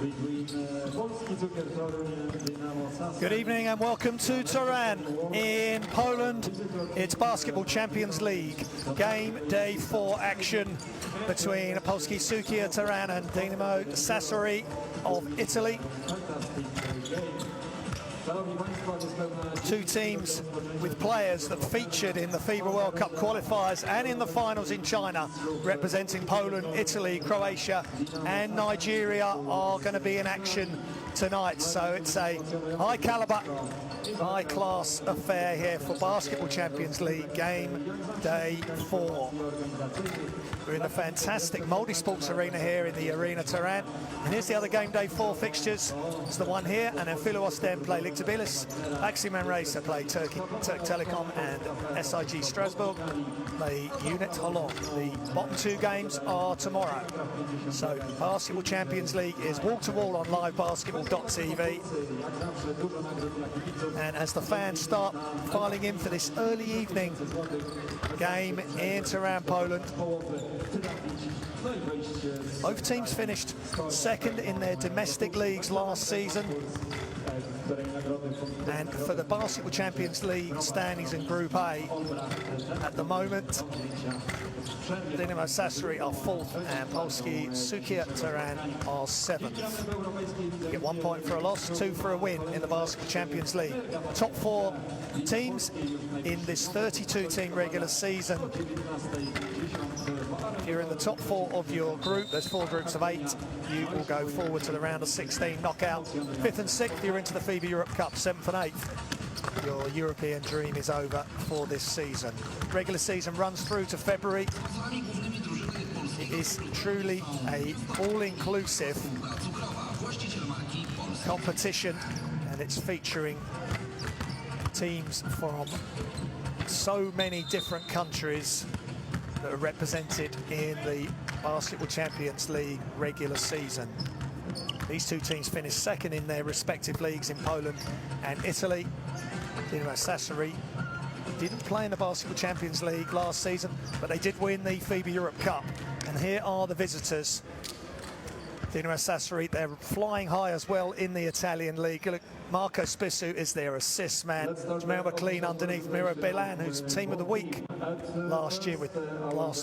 between Polski Cukier Torun and Dinamo Sassari. Good evening and welcome to Torun in Poland. It's Basketball Champions League. Game day 4 action between Polski Cukier Torun and Dinamo Sassari of Italy. Two teams with players that featured in the FIBA World Cup qualifiers and in the finals in China, representing Poland, Italy, Croatia and Nigeria are going to be in action tonight. So it's a high caliber, high class affair here for Basketball Champions League game day 4. We're in the fantastic multi-sports arena here in the Arena Torun. And here's the other game day 4 fixtures. It's the one here, and then Philo Osten play Liktabilis, Aximan Racer play Turk Telekom, and SIG Strasbourg play Unit Holland. The bottom 2 games are tomorrow. So Basketball Champions League is wall-to-wall on livebasketball.tv. And as the fans start filing in for this early evening game in Torun, Poland, both teams finished second in their domestic leagues last season. And for the Basketball Champions League standings in Group A, at the moment, Dinamo Sassari are 4th and Polski Cukier Torun are 7th. You get 1 point for a loss, 2 for a win in the Basketball Champions League. Top 4 teams in this 32-team regular season. If you're in the top 4 of your group, there's 4 groups of 8, you will go forward to the round of 16 knockout. 5th and 6th, you're into the FIBA Europe Cup. 7th and 8th, your European dream is over for this season. Regular season runs through to February. It is truly a all-inclusive competition, and it's featuring teams from so many different countries that are represented in the Basketball Champions League regular season. These 2 teams finished second in their respective leagues in Poland and Italy. Dinamo Sassari didn't play in the Basketball Champions League last season, but they did win the FIBA Europe Cup. And here are the visitors. Dinamo Sassari, they're flying high as well in the Italian league. Look, Marco Spissu is their assist man. Jamel McLean underneath. Miro Belan, who's team of the week last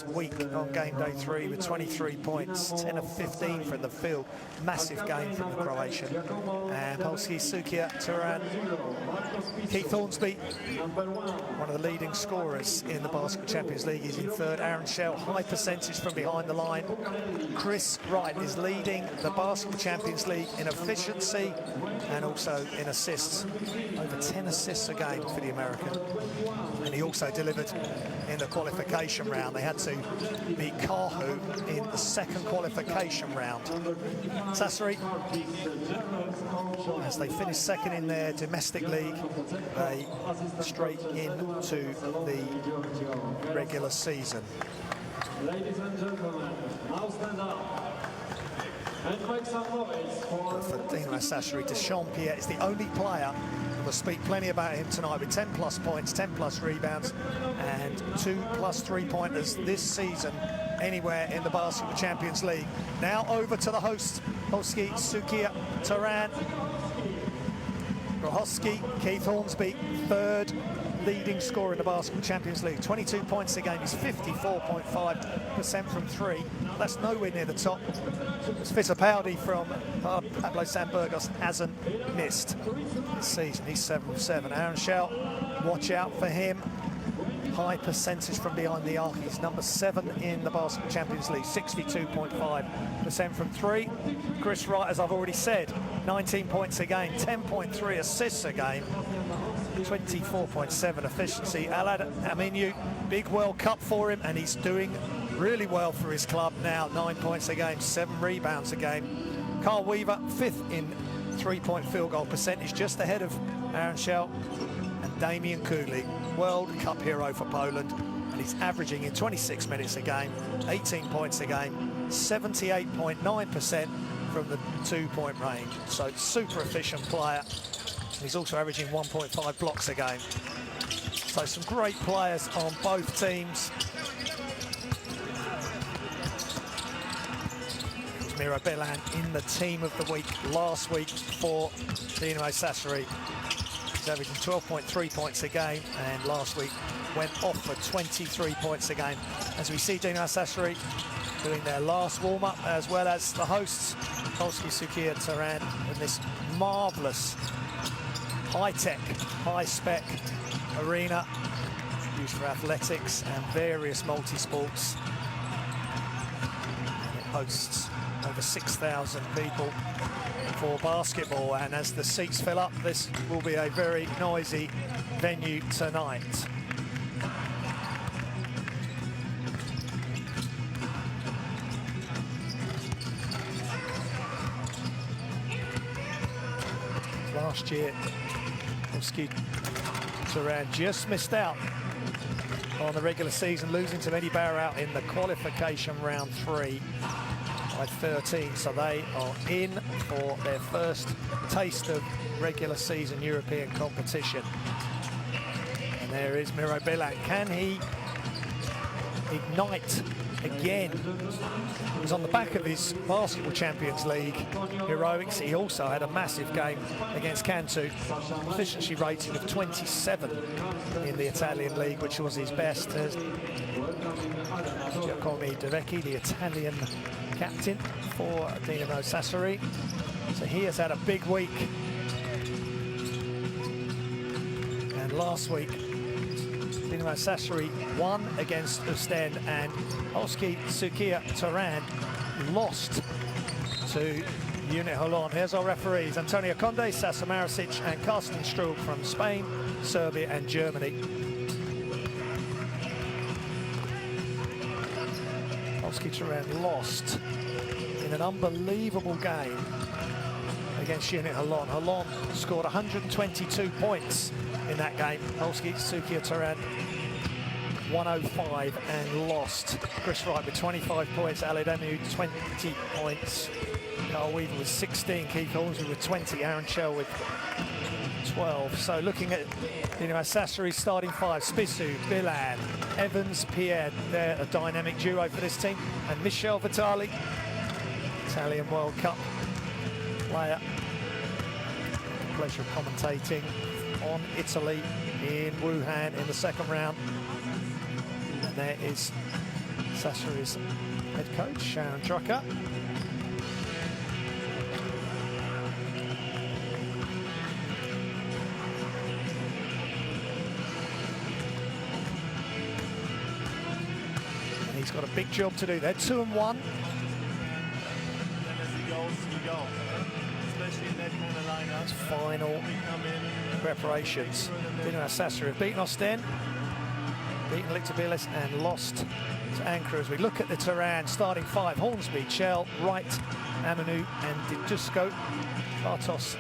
week on game day 3 with 23 points, 10 of 15 from the field. Massive game from the Croatian. And Polski Cukier Torun, Keith Hornsby, one of the leading scorers in the Basketball Champions League, is in 3rd. Aaron Shell, high percentage from behind the line. Chris Wright is leading the Basketball Champions League in efficiency and also in assists. Over 10 assists a game for the American. And he also delivered in the qualification round. They had to beat Kahu in the 2nd qualification round. Sassari, as they finish 2nd in their domestic league, they straight into the regular season. Ladies and gentlemen, now stand up. For Dinamo Sassari, Deschamps-Pierre is the only player, and we'll speak plenty about him tonight, with 10+ points, 10+ rebounds, and 2+ 3-pointers this season anywhere in the Basketball Champions League. Now over to the host, Polski Cukier Torun. Grochowski, Keith Hornsby, 3rd leading scorer in the Basketball Champions League. 22 points a game. He's 54.5% from 3. That's nowhere near the top. Fittipaldi from Pablo San Burgos hasn't missed this season. He's 7 of 7. Aaron Shell, watch out for him. High percentage from behind the arc. He's number 7 in the Basketball Champions League, 62.5% from 3. Chris Wright, as I've already said, 19 points a game, 10.3 assists a game, 24.7 efficiency. Alad Aminu, big World Cup for him, and he's doing really well for his club now. 9 points a game, 7 rebounds a game. Carl Weaver, 5th in 3-point field goal percentage, just ahead of Aaron Shell. And Damian Cooley, World Cup hero for Poland, and he's averaging in 26 minutes a game, 18 points a game, 78.9% from the 2-point range. So super efficient player. He's also averaging 1.5 blocks a game. So some great players on both teams. was Miro Bilan in the team of the week last week for Dinamo Sassari. He's averaging 12.3 points a game, and last week went off for 23 points a game. As we see Dinamo Sassari doing their last warm-up, as well as the hosts, Polski Cukier Torun, in this marvellous, high-tech, high-spec arena used for athletics and various multi-sports. And it hosts over 6,000 people for basketball, and as the seats fill up, this will be a very noisy venue tonight. Last year, Polski Torun just missed out on the regular season, losing to Medi Barrow in the qualification round 3 by 13. So they are in for their first taste of regular season European competition. And there is Miro Bilan. Can he ignite again? He was on the back of his Basketball Champions League heroics. He also had a massive game against Cantu. Efficiency rating of 27 in the Italian league, which was his best. As Giacomo De Vecchi, the Italian captain for Dinamo Sassari. So he has had a big week. And last week, Dinamo Sassari won against Ostend, and Polski Cukier Torun lost to Unit Holon. Here's our referees: Antonio Conde, Sasa Maricic and Carsten Strug from Spain, Serbia and Germany. Polski Torun lost in an unbelievable game against Unit Holon. Holon scored 122 points in that game. Polski Cukier Torun 105 and lost. Chris Wright with 25 points, Ali Demu 20 points, Carl Weaver with 16, Keith Hornsby with 20, Aaron Shell with 12. So looking at Dinamo Sassari's starting 5, Spissu, Bilan, Evans, Pierre, they're a dynamic duo for this team, and Michel Vitali, Italian World Cup player. Pleasure of commentating on Italy in Wuhan in the second round. And there is Sassari's head coach, Sharon Drucker. And he's got a big job to do. They're 2-1. It's final preparations. Dinamo Sassari have beaten Ostend, beaten Lichterbilis and lost to Ankara. As we look at the Torun starting 5, Hornsby, Chell, Wright, Amanu and Didusko. Bartos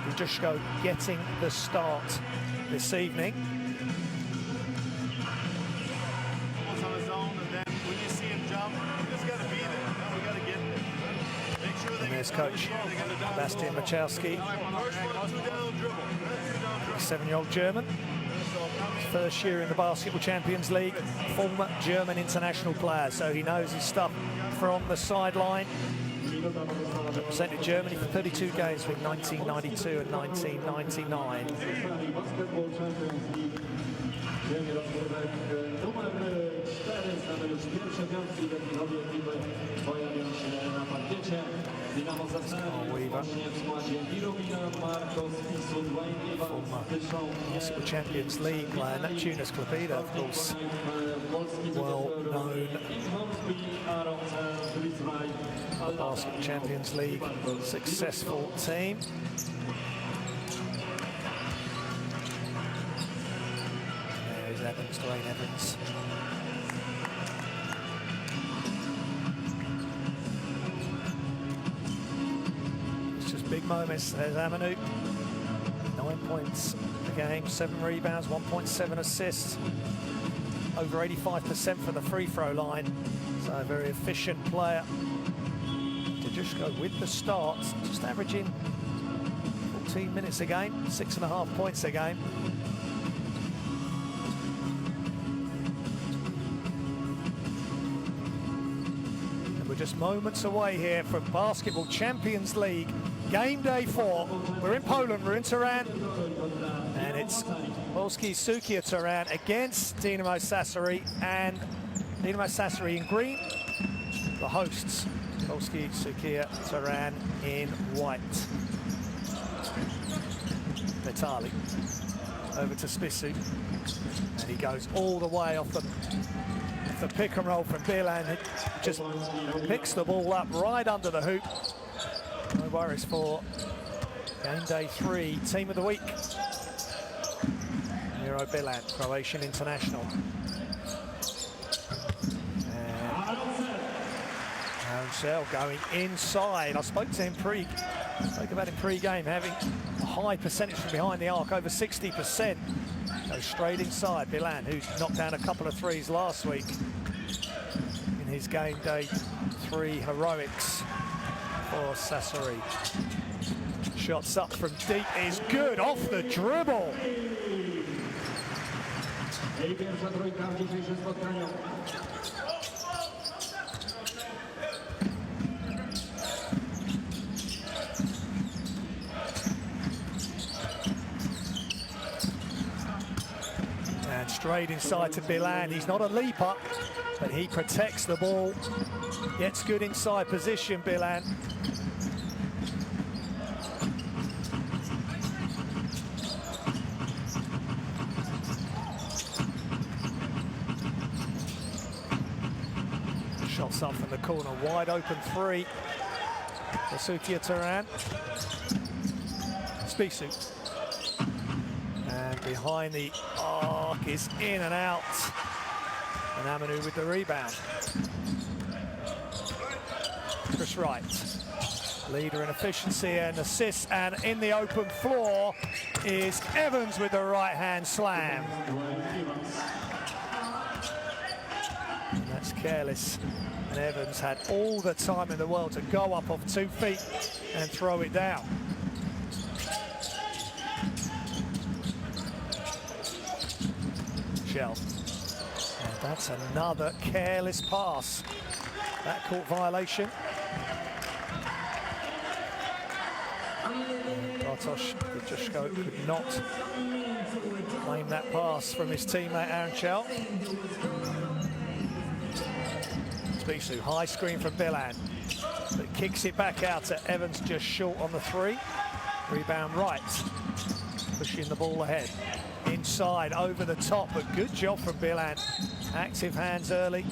Didusko getting the start this evening. And there's coach Bastian Machowski, 7-year-old German. First year in the Basketball Champions League, former German international player, so he knows his stuff from the sideline. Represented Germany for 32 games between 1992 and 1999. Carl Weaver, former Basketball Champions League player, Neptunus Klapida, of course, well known. The Basketball Champions League successful team. There's Evans, Dwayne Evans. Big moments. There's Amanu, 9 points a game, 7 rebounds, 1.7 assists, over 85% from the free throw line. So a very efficient player. To just go with the start, just averaging 14 minutes a game, 6.5 points a game. And we're just moments away here from Basketball Champions League, game day 4. We're in Poland, we're in Torun, and it's Polski Cukier Torun against Dinamo Sassari, and Dinamo Sassari in green, the hosts, Polski Cukier Torun in white. Vitali over to Spisu, and he goes all the way off the pick and roll from Bilan. He just picks the ball up right under the hoop. No worries for game day 3, team of the week. Miro Bilan, Croatian international. And Aaron going inside. I spoke to him about him pre-game, having a high percentage from behind the arc, over 60%. Goes straight inside. Bilan, who's knocked down a couple of threes last week in his game day 3 heroics for Sassari. Shots up from deep is good, off the dribble. And straight inside to Bilan. He's not a leaper, but he protects the ball. Gets good inside position, Bilan. Shots up from the corner, wide open 3 for Cukier Torun. Spisu. And behind the arc is in and out. And Amanu with the rebound. Chris Wright, leader in efficiency and assists, and in the open floor is Evans with the right-hand slam. And that's careless. And Evans had all the time in the world to go up off 2 feet and throw it down. Shell. And that's another careless pass. Backcourt violation. Bartosz Kujuszko could not claim that pass from his teammate Aaron Shell. Spisu, high screen from Bilan, but kicks it back out to Evans, just short on the 3. Rebound Wright, pushing the ball ahead. Inside, over the top, but good job from Bilan. Active hands early.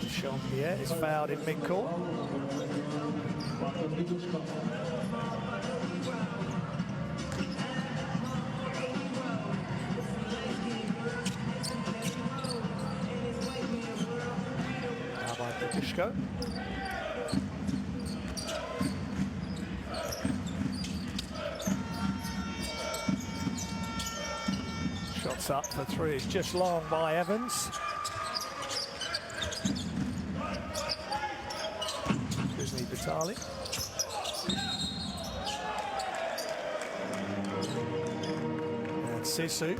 Jean-Pierre is fouled in mid-court. Now by Kujuszko. Shots up for 3 is just long by Evans. Vitali. And Sisu.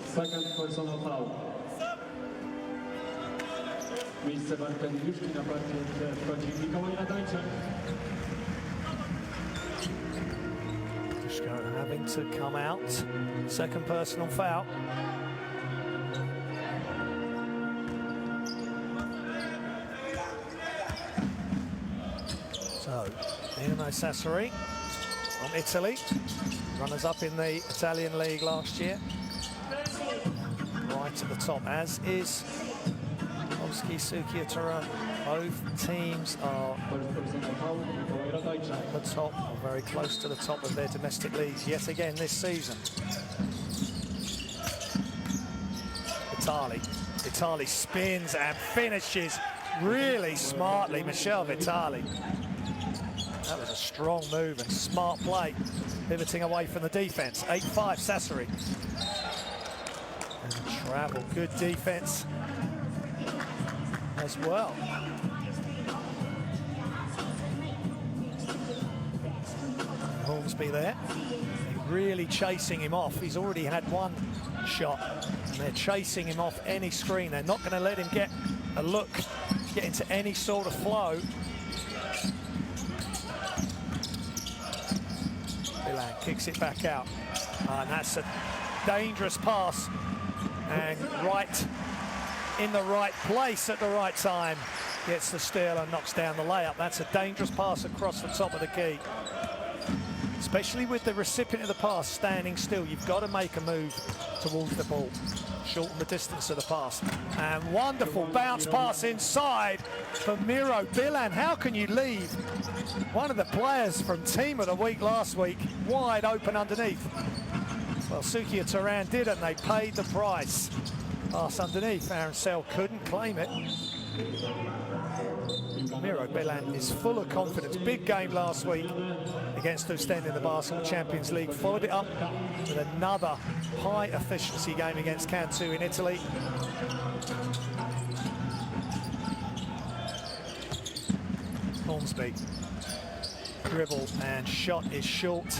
Second personal foul. Miejsce Barteniuszki na parkiet wchodzi Mikołaj Radojczak. Kujuszko having to come out. Second personal foul. So, Dinamo Sassari from Italy, runners-up in the Italian league last year. Right at the top, as is Polski Cukier Torun. Both teams are at the top, or very close to the top of their domestic leagues yet again this season. Vitali spins and finishes really smartly. Michel Vitali. That was a strong move and smart play, pivoting away from the defense. 8-5 Sassari. And travel, good defense as well. Hornsby there. really chasing him off. He's already had one shot, and they're chasing him off any screen. They're not going to let him get a look, get into any sort of flow. Bilan kicks it back out, and that's a dangerous pass, and right in the right place at the right time. Gets the steal and knocks down the layup. That's a dangerous pass across the top of the key. Especially with the recipient of the pass standing still, you've got to make a move towards the ball. Shorten the distance of the pass. And wonderful bounce pass inside for Miro Bilan. How can you leave one of the players from Team of the Week last week wide open underneath? Well, Cukier Torun did, and they paid the price. Pass underneath, Aaron Sell couldn't claim it. Miro Bilan is full of confidence. Big game last week against Ostend in the Basketball Champions League. Followed it up with another high efficiency game against Cantu in Italy. Hornsby, dribble and shot is short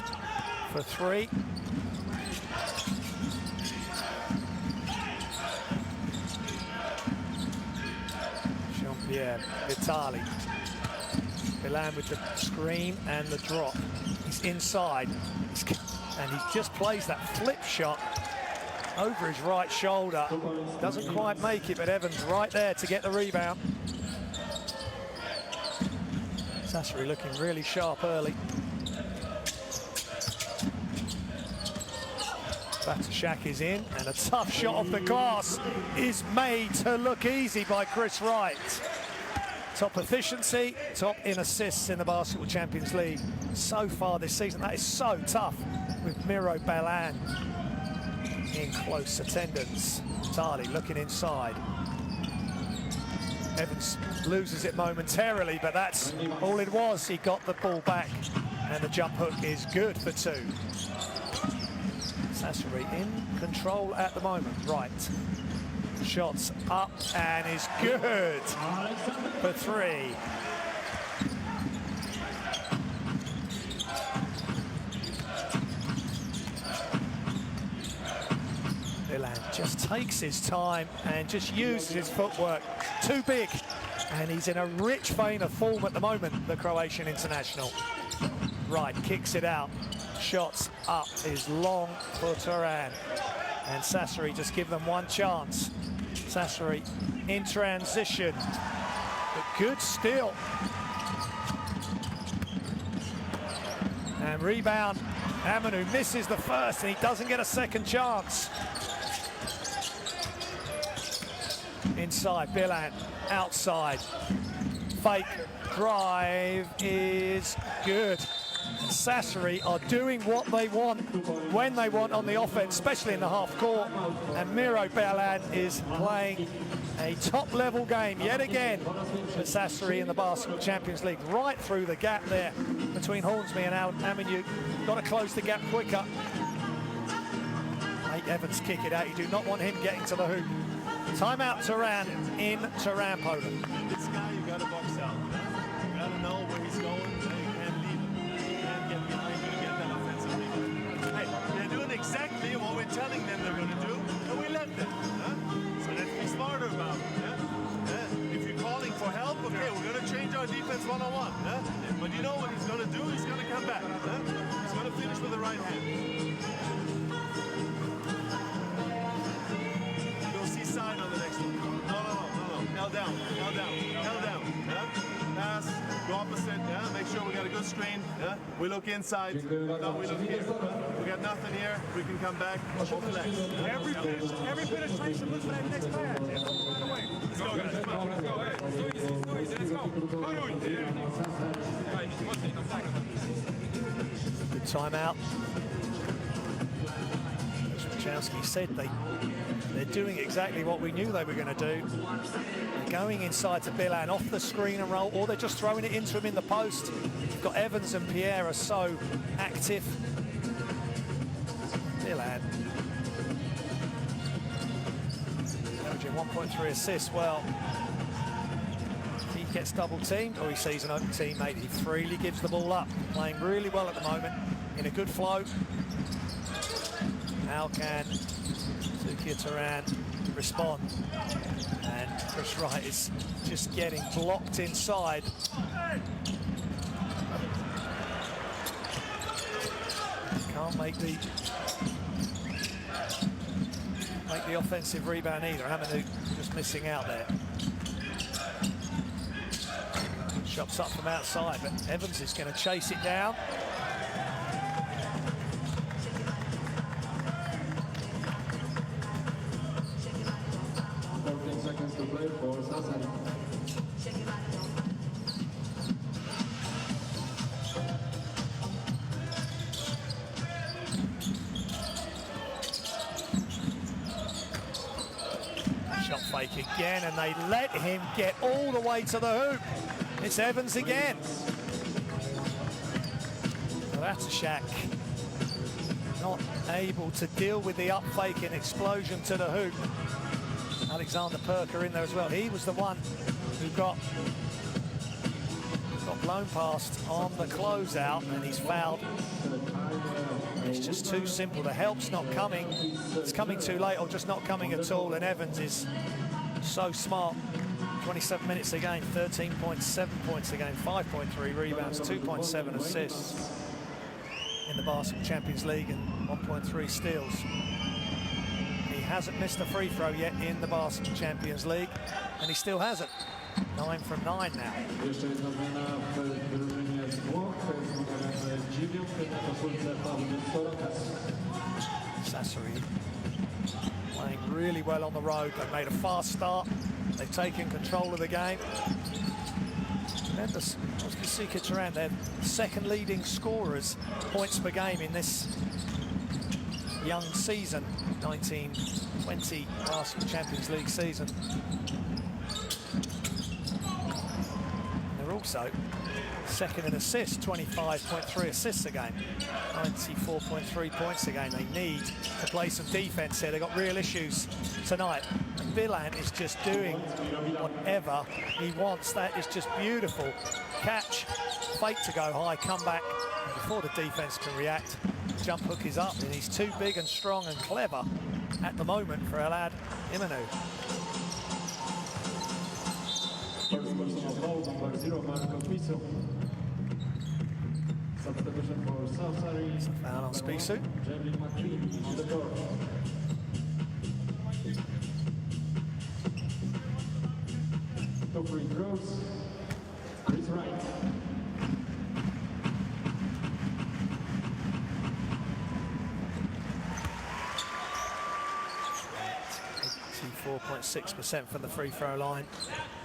for three. Yeah, Vitali. Bilan with the screen and the drop. He's inside, and he just plays that flip shot over his right shoulder. Doesn't quite make it, but Evans right there to get the rebound. Sassari looking really sharp early. Batashak is in, and a tough shot off the glass is made to look easy by Chris Wright. Top efficiency, top in assists in the Basketball Champions League so far this season. That is so tough with Miro Bilan in close attendance. Tali looking inside. Evans loses it momentarily, but that's all it was. He got the ball back, and the jump hook is good for two. Sassari in control at the moment. Right. Shots up and is good for three. Bilan just takes his time and just uses his footwork. Too big, and he's in a rich vein of form at the moment, the Croatian international. Right, kicks it out. Shots up is long for Torun, and Sassari just give them one chance. Sassari in transition, but good steal. And rebound, Amanu misses the first, and he doesn't get a second chance. Inside, Bilan, outside. Fake drive is good. Sassari are doing what they want, when they want on the offense, especially in the half court. And Miro Bilan is playing a top-level game yet again for Sassari in the Basketball Champions League. Right through the gap there between Hornsby and Amanu. Got to close the gap quicker. Nate Evans kick it out. You do not want him getting to the hoop. Timeout Torun in Torun, Poland. This guy, you got to box out. You got to know where he's going. You can't leave him. You can't get behind him to get that offensive rebound. Hey, they're doing exactly what we're telling them they're going to do, and we let them. So let's be smarter about it. If you're calling for help, okay, we're going to change our defense one-on-one. But you know what he's going to do? He's going to come back. He's going to finish with the right hand. Side on the next one. No. Held down. Pass. Go opposite. Yeah. Make sure we got a good screen. Yeah. We look inside. No, we look here. We got nothing here. We can come back. Both legs. Every penetration looks for that next pass. Yeah. Right away. Let's go, guys. Come on. Let's go. Let's go. Good timeout. As Wachowski said, they're doing exactly what we knew they were going to do. They're going inside to Bilan off the screen and roll, or they're just throwing it into him in the post. You've got Evans and Pierre are so active. Bilan. Averaging 1.3 assists. Well, he gets double teamed or he sees an open teammate, he freely gives the ball up. Playing really well at the moment, in a good flow. How can Cukier Torun respond? And Chris Wright is just getting blocked inside. Can't make the offensive rebound either. Hamanu just missing out there. Shots up from outside, but Evans is going to chase it down. 14 seconds to play for Sassari. Shot fake again, and they let him get all the way to the hoop. It's Evans again. Ratashak not able to deal with the up fake and explosion to the hoop. Alexander Perker in there as well. He was the one who got blown past on the closeout, and he's fouled. It's just too simple. The help's not coming. It's coming too late, or just not coming at all. And Evans is so smart. 27 minutes a game, 13.7 points a game, 5.3 rebounds, 2.7 assists in the Basketball Champions League, and 1.3 steals. He hasn't missed a free throw yet in the Basketball Champions League, and he still hasn't. 9 from 9 now. Jeszcze jedna zmiana w drużynie z Włoch. To jest numerem 9 na koszulce Polski Sassari playing really well on the road. They've made a fast start. They've taken control of the game. And the Polski Cukier Torun, their second leading scorers, points per game in this young season, 19-20 Basketball Champions League season. They're also second in assists, 25.3 assists a game, 94.3 points a game. They need to play some defense here. They've got real issues tonight. And Bilan is just doing whatever he wants. That is just beautiful. Catch, fake to go high, come back. And before the defense can react, jump hook is up, and he's too big and strong and clever at the moment for Elad Imanu. First personal foul, number 0, Marco Pisu. Substitution for Sassari. Foul on Spisu. Jamie McLean on the court. Two free throws. Chris Wright. 84.6% from the free throw line.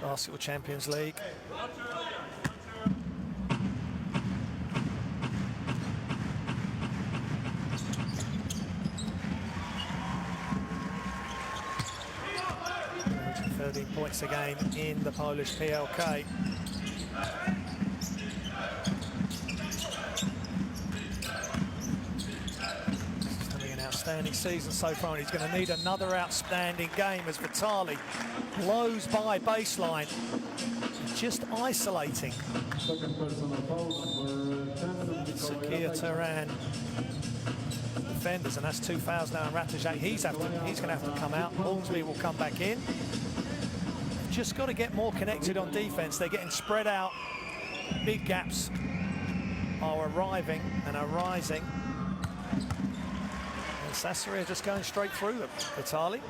Basketball Champions League. Points a game in the Polish PLK. He's having an outstanding season so far, and he's going to need another outstanding game as Vitali blows by baseline, just isolating Second personal foul, number 10. Cukier Torun defenders, and that's 2 fouls now. And Ratashak, he's going to have to come out. Hornsby will come back in. Just got to get more connected on defense. They're getting spread out. Big gaps are arriving and arising. And Sassari are just going straight through them. Vitali.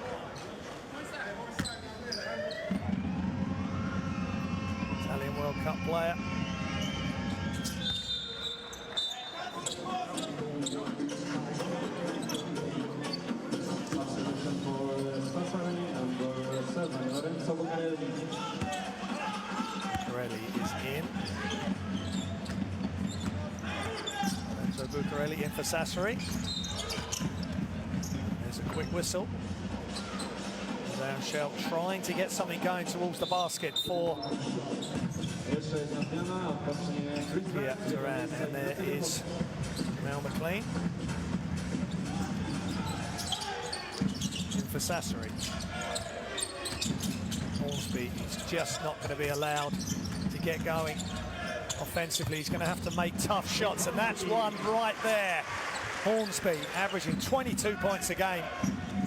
Italian World Cup player. Bucarelli is in. So Bucarelli in for Sassari. There's a quick whistle. Shell trying to get something going towards the basket for Cukier Torun, and there is Mel McLean in for Sassari. Hornsby is just not going to be allowed to get going offensively. He's going to have to make tough shots, and that's one right there. Hornsby averaging 22 points a game,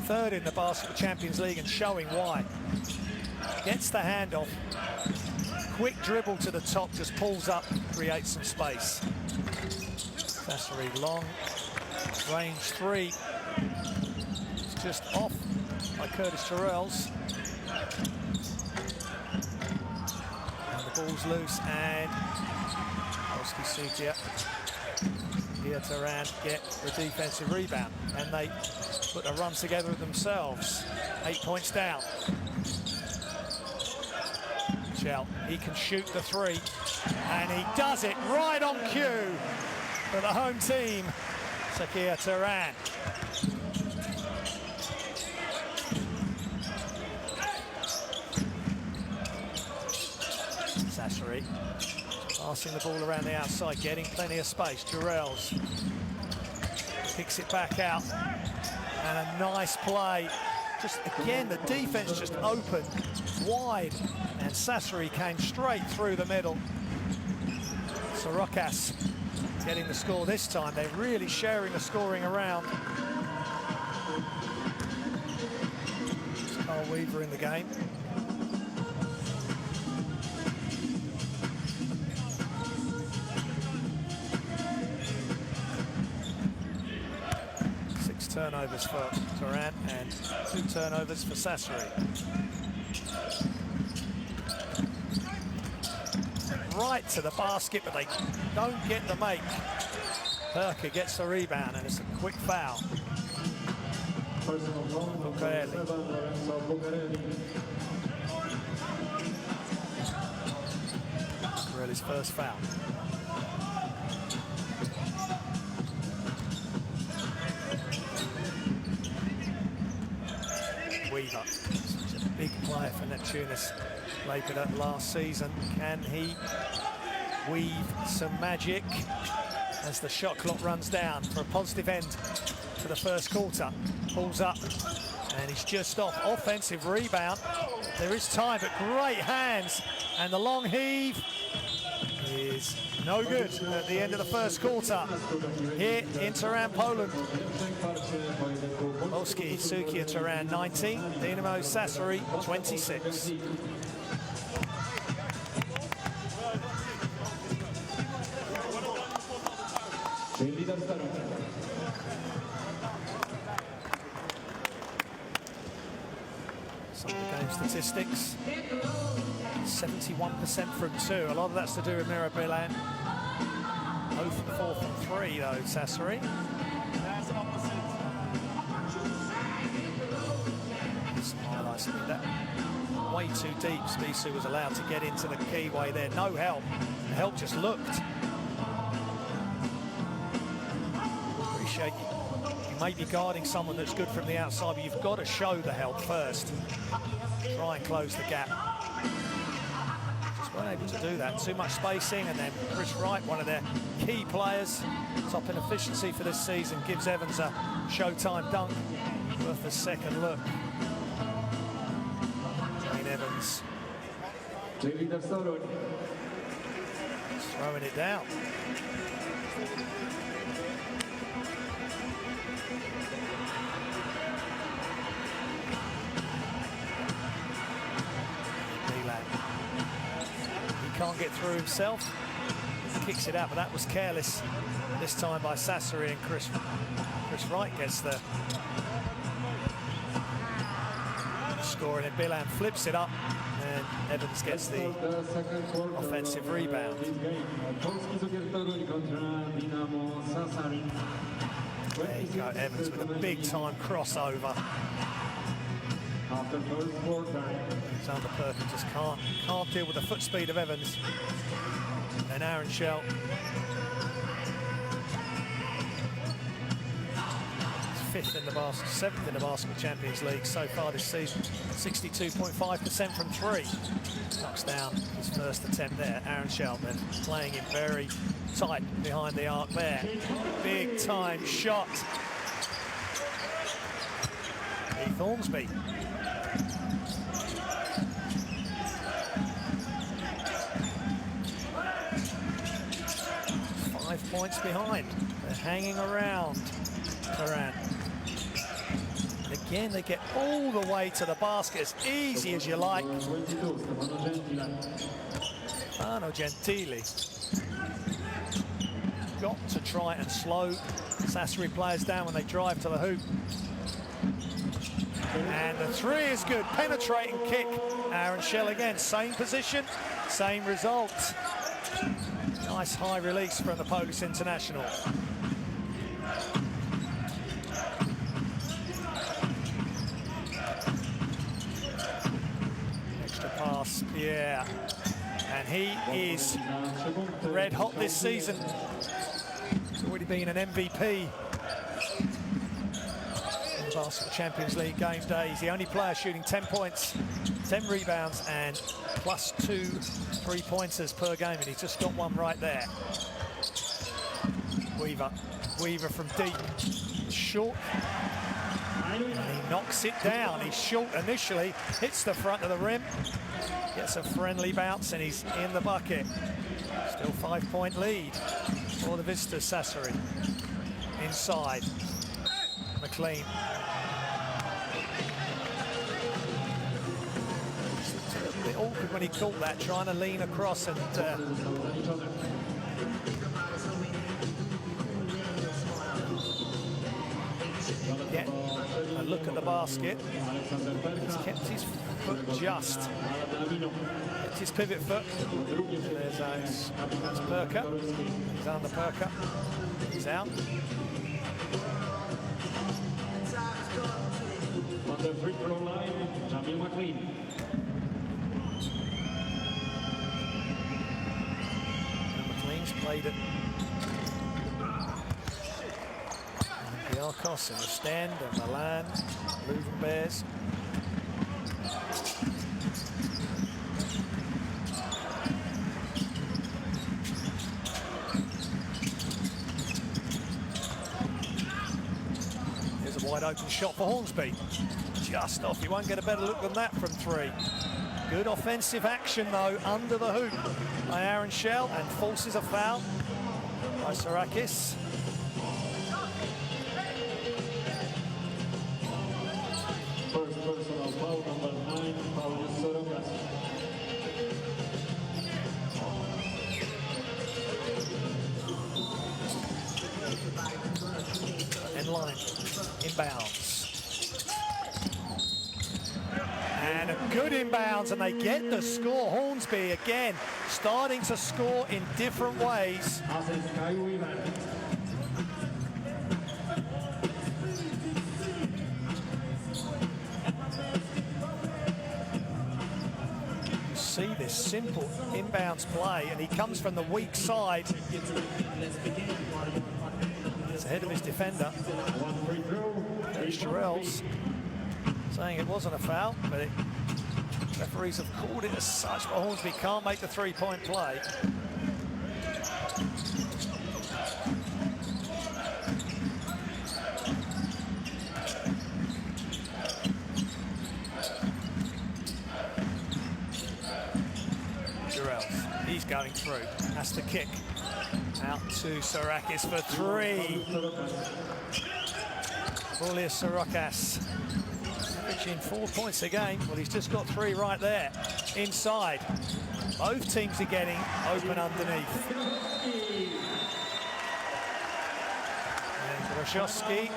third in the Basketball Champions League and showing why. Gets the handoff, quick dribble to the top, just pulls up, creates some space. Sassari long range three. It's just off by Curtis Terrells. And the ball's loose and Polski Cukier Torun get the defensive rebound and they put a run together themselves. 8 points down. Shell, he can shoot the three and he does it right on cue for the home team. Cukier Torun. Sassari passing the ball around the outside, getting plenty of space. Terrells picks it back out, and a nice play. Just again, the defense just opened wide, and Sassari came straight through the middle. Sorokas getting the score this time. They're really sharing the scoring around. Carl Weaver in the game. Turnovers for Torun and 2 turnovers for Sassari. Right to the basket, but they don't get the make. Perker gets the rebound and it's a quick foul. Bucarelli's first foul. Weaver, such a big player for Neptunus, played with that last season. Can he weave some magic as the shot clock runs down for a positive end to the first quarter? Pulls up and he's just off. Offensive rebound. There is time, but great hands, and the long heave is no good at the end of the first quarter here in Torun, Poland. Polski Cukier Torun 19, Dinamo Sassari 26. Some of the game statistics. 71% from 2. A lot of that's to do with Mira Bilan. 0 from 4 from 3 though, Sassari. Some highlights. I mean, that way too deep. Spisu was allowed to get into the keyway there. No help. The help just looked. Appreciate you may be guarding someone that's good from the outside, but you've got to show the help first. Try and close the gap. Just weren't able to do that. Too much spacing, and then Chris Wright, one of their key players, top in efficiency for this season, gives Evans a showtime dunk. Worth a second look. Wayne Evans throwing it down. Can't get through himself, kicks it out, but that was careless this time by Sassari, and Chris Wright gets the score, and Bilan flips it up and Evans gets the offensive rebound. There you go, Evans with a big time crossover. Alexander Perkins just can't deal with the foot speed of Evans. And Aaron Shell is 5th in the basket, 7th in the Basketball Champions League so far this season. 62.5% from 3. Knocks down his first attempt there. Aaron Shell then playing it very tight behind the arc there. Big time shot. Heath Hornsby. 5 points behind. They're hanging around. Torun. Again, they get all the way to the basket as easy as you like. Stefano Gentili. Got to try and slow Sassari players down when they drive to the hoop. And the three is good. Penetrating kick. Aaron Shell again. Same position, same result. Nice high release from the Polish international. Extra pass, yeah. And he is red hot this season. He's already been an MVP in the Basketball Champions League game days. The only player shooting 10 points, 10 rebounds, and +2 3-pointers per game, and he's just got one right there. Weaver from deep, short, and he knocks it down. He's short initially, hits the front of the rim, gets a friendly bounce, and he's in the bucket. Still 5-point lead for the visitors, Sassari. Inside, McLean. It's a bit awkward when he caught that, trying to lean across and get a look at the basket. He's kept his foot just. Kept his pivot foot. There's Perker. He's on the Perker. He's out. On the free throw line, Jamil McLean. McLean's played it. Biarkos in the stand, and Milan, Leuven Bears. Here's a wide open shot for Hornsby. Just off, you won't get a better look than that from three. Good offensive action though, under the hoop by Aaron Shell, and forces a foul by Sarakis. First personal foul, number 9, Paulius Sorokas. End line, inbounds. And a good inbounds, and they get the score. Hornsby again, starting to score in different ways. See this simple inbounds play, and he comes from the weak side. He's ahead of his defender. Jarrell's saying it wasn't a foul, but referees have called it as such, but Hornsby can't make the three-point play. He's going through, has to kick out to Sarakis for three. Paulius Sarakis averaging 4 points a game. Well, he's just got three right there. Inside, both teams are getting open underneath. And Groshovsky.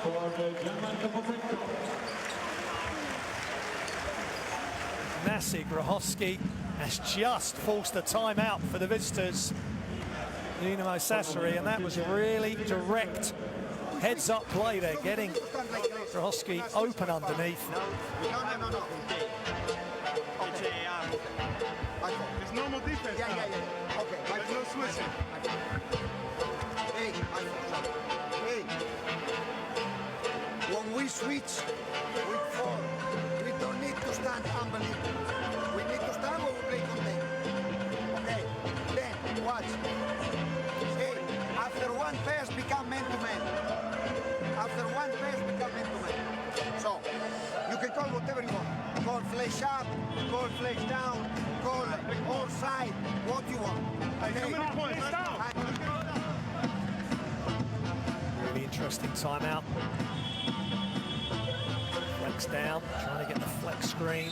Nasi Groshovsky has just forced the timeout for the visitors, Dinamo Sassari, and that was a really direct heads-up play there, getting Groshovsky open underneath. No. There's normal defense. Yeah. Okay. There's no switching. Hey. When we switch with 4, we don't need to stand unbelievable. We need to stand or we play contain. Okay, then watch. Hey, after one pass become man-to-man. After one pass become man-to-man. So, you can call whatever you want. Call flash up, call flash down, call all side, what you want. Okay? Too many points. Interesting timeout. Flex down, trying to get the flex screen.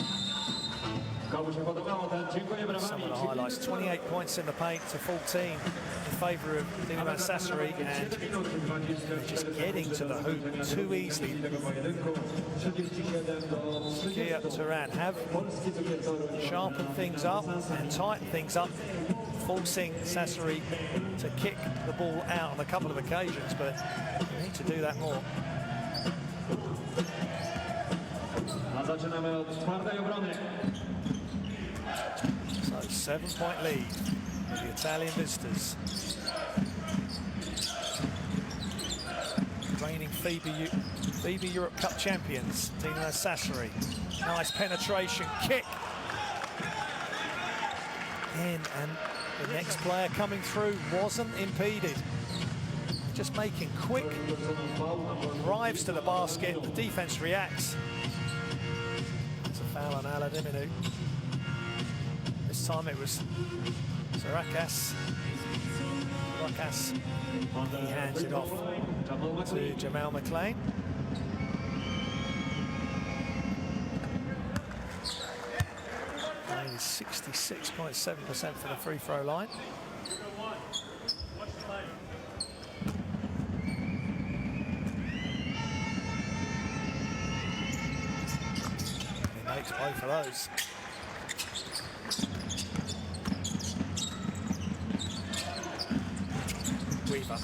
Some of the highlights, 28 points in the paint to 14 in favour of Dinamo Sassari, and they're just getting to the hoop too easily. Cukier Torun have sharpened things up and tightened things up, forcing Sassari to kick the ball out on a couple of occasions, but they need to do that more. So 7-point lead for the Italian visitors. Reigning FIBA Europe Cup champions, Dinamo Sassari. Nice penetration kick. In, and the next player coming through wasn't impeded. Just making quick drives to the basket. The defense reacts. It's a foul on Aladiminu. This time it was Sarakas. He hands it off to Jamal McLean. Only 66.7% for the free throw line. He makes both of those. Weaver.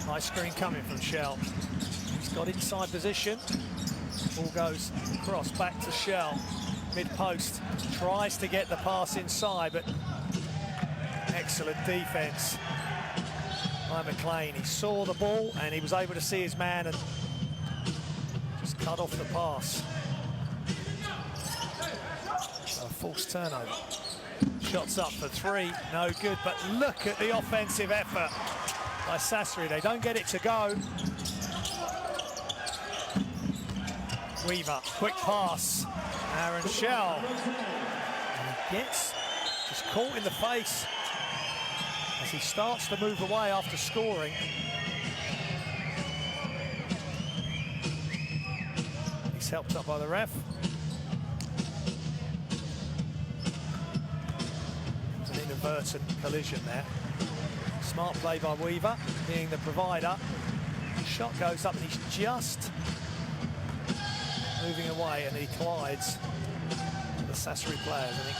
High screen coming from Shell. He's got inside position. Ball goes across, back to Shell. Mid-post. Tries to get the pass inside, but excellent defense by McLean. He saw the ball and he was able to see his man and just cut off the pass. So a false turnover. Shots up for three, no good, but look at the offensive effort by Sassari. They don't get it to go. Weaver, quick pass. Aaron Shell. And he gets just caught in the face as he starts to move away after scoring. He's helped up by the ref. Inadvertent collision there. Smart play by Weaver, being the provider. Shot goes up and he's just moving away and he collides with the Sassari players, I think.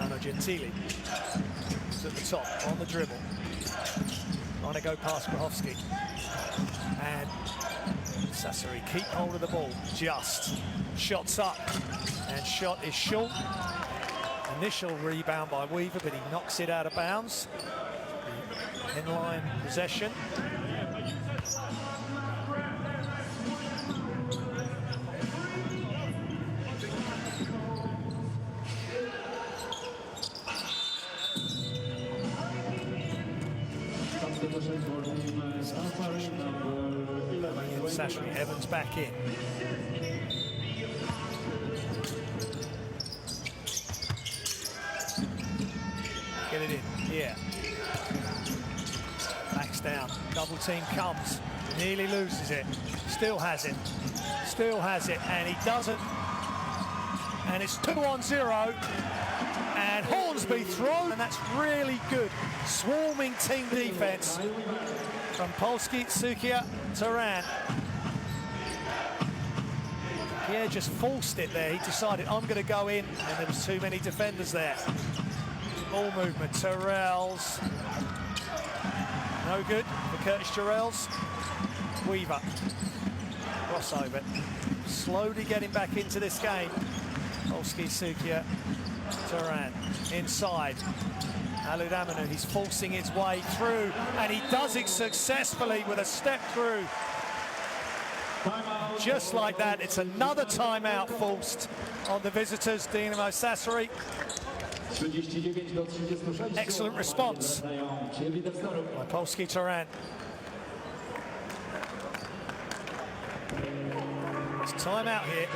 Ano Gentili is at the top on the dribble. Trying to go past Grahovski. And Sassari keep hold of the ball, just. Shots up, and shot is short. Initial rebound by Weaver, but he knocks it out of bounds. Inline possession. Sassari, Evans back in. Get it in, here. Backs down, double team comes, nearly loses it, still has it, and he doesn't. And it's 2-on-0, and Hornsby thrown, and that's really good. Swarming team defense from Polski Cukier Torun. Yeah, just forced it there. He decided, I'm going to go in, and there was too many defenders there. Ball movement, Terrells. No good for Curtis Terrells. Weaver. Crossover. Slowly getting back into this game. Polski Cukier Torun. Inside. Aludamanu, he's forcing his way through, and he does it successfully with a step through. Just like that, it's another timeout forced on the visitors, Dinamo Sassari. Excellent response by Polski Torun. It's timeout here.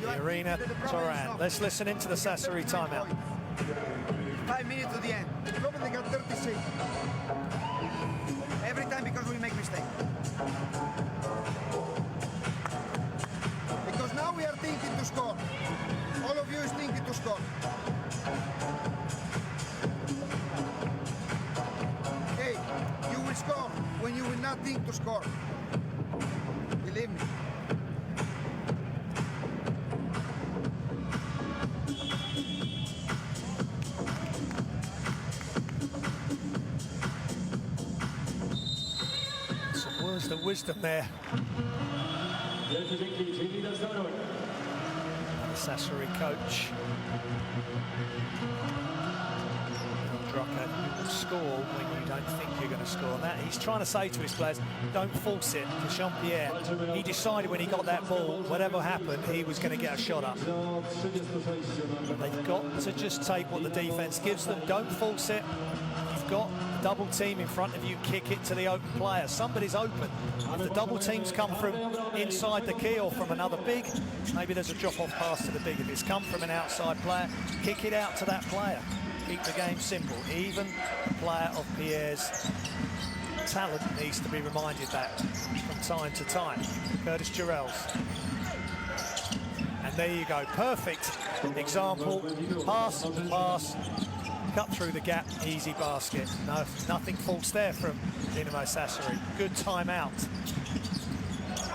the arena, Torun. Let's listen into the Sassari timeout. 5 minutes to the end. Probably got 36. Every time because we make mistake. Because now we are thinking to score. All of you is thinking to score. Hey, you will score when you will not think to score. Believe me. Some words of wisdom there. The Sassari coach. You will score when you don't think you're going to score. And that he's trying to say to his players, don't force it. To Jean-Pierre, he decided when he got that ball, whatever happened, he was going to get a shot up. But they've got to just take what the defence gives them. Don't force it. You've got a double team in front of you, kick it to the open player. Somebody's open. If the double teams come from inside the key or from another big, maybe there's a drop-off pass to the big. If it's come from an outside player, kick it out to that player. Keep the game simple. Even a player of Pierre's talent needs to be reminded that from time to time. Curtis Jarrells. And there you go, perfect example. Pass, pass, cut through the gap, easy basket. No, nothing false there from Dinamo Sassari. Good timeout.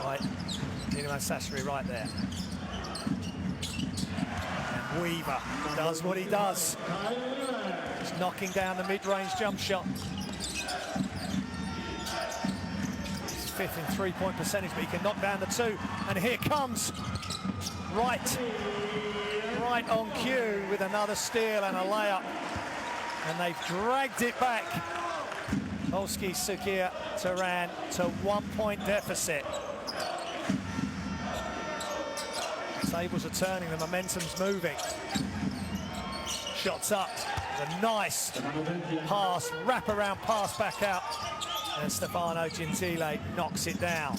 Right, Dinamo Sassari right there. And Weaver does what he does. Just knocking down the mid-range jump shot. He's fifth in three-point percentage, but he can knock down the two. And here comes right on cue with another steal and a layup. And they've dragged it back. Polski Cukier Torun to 1 point deficit. Tables are turning, the momentum's moving. Shots up, a nice pass, wrap-around pass back out. And Stefano Gentile knocks it down.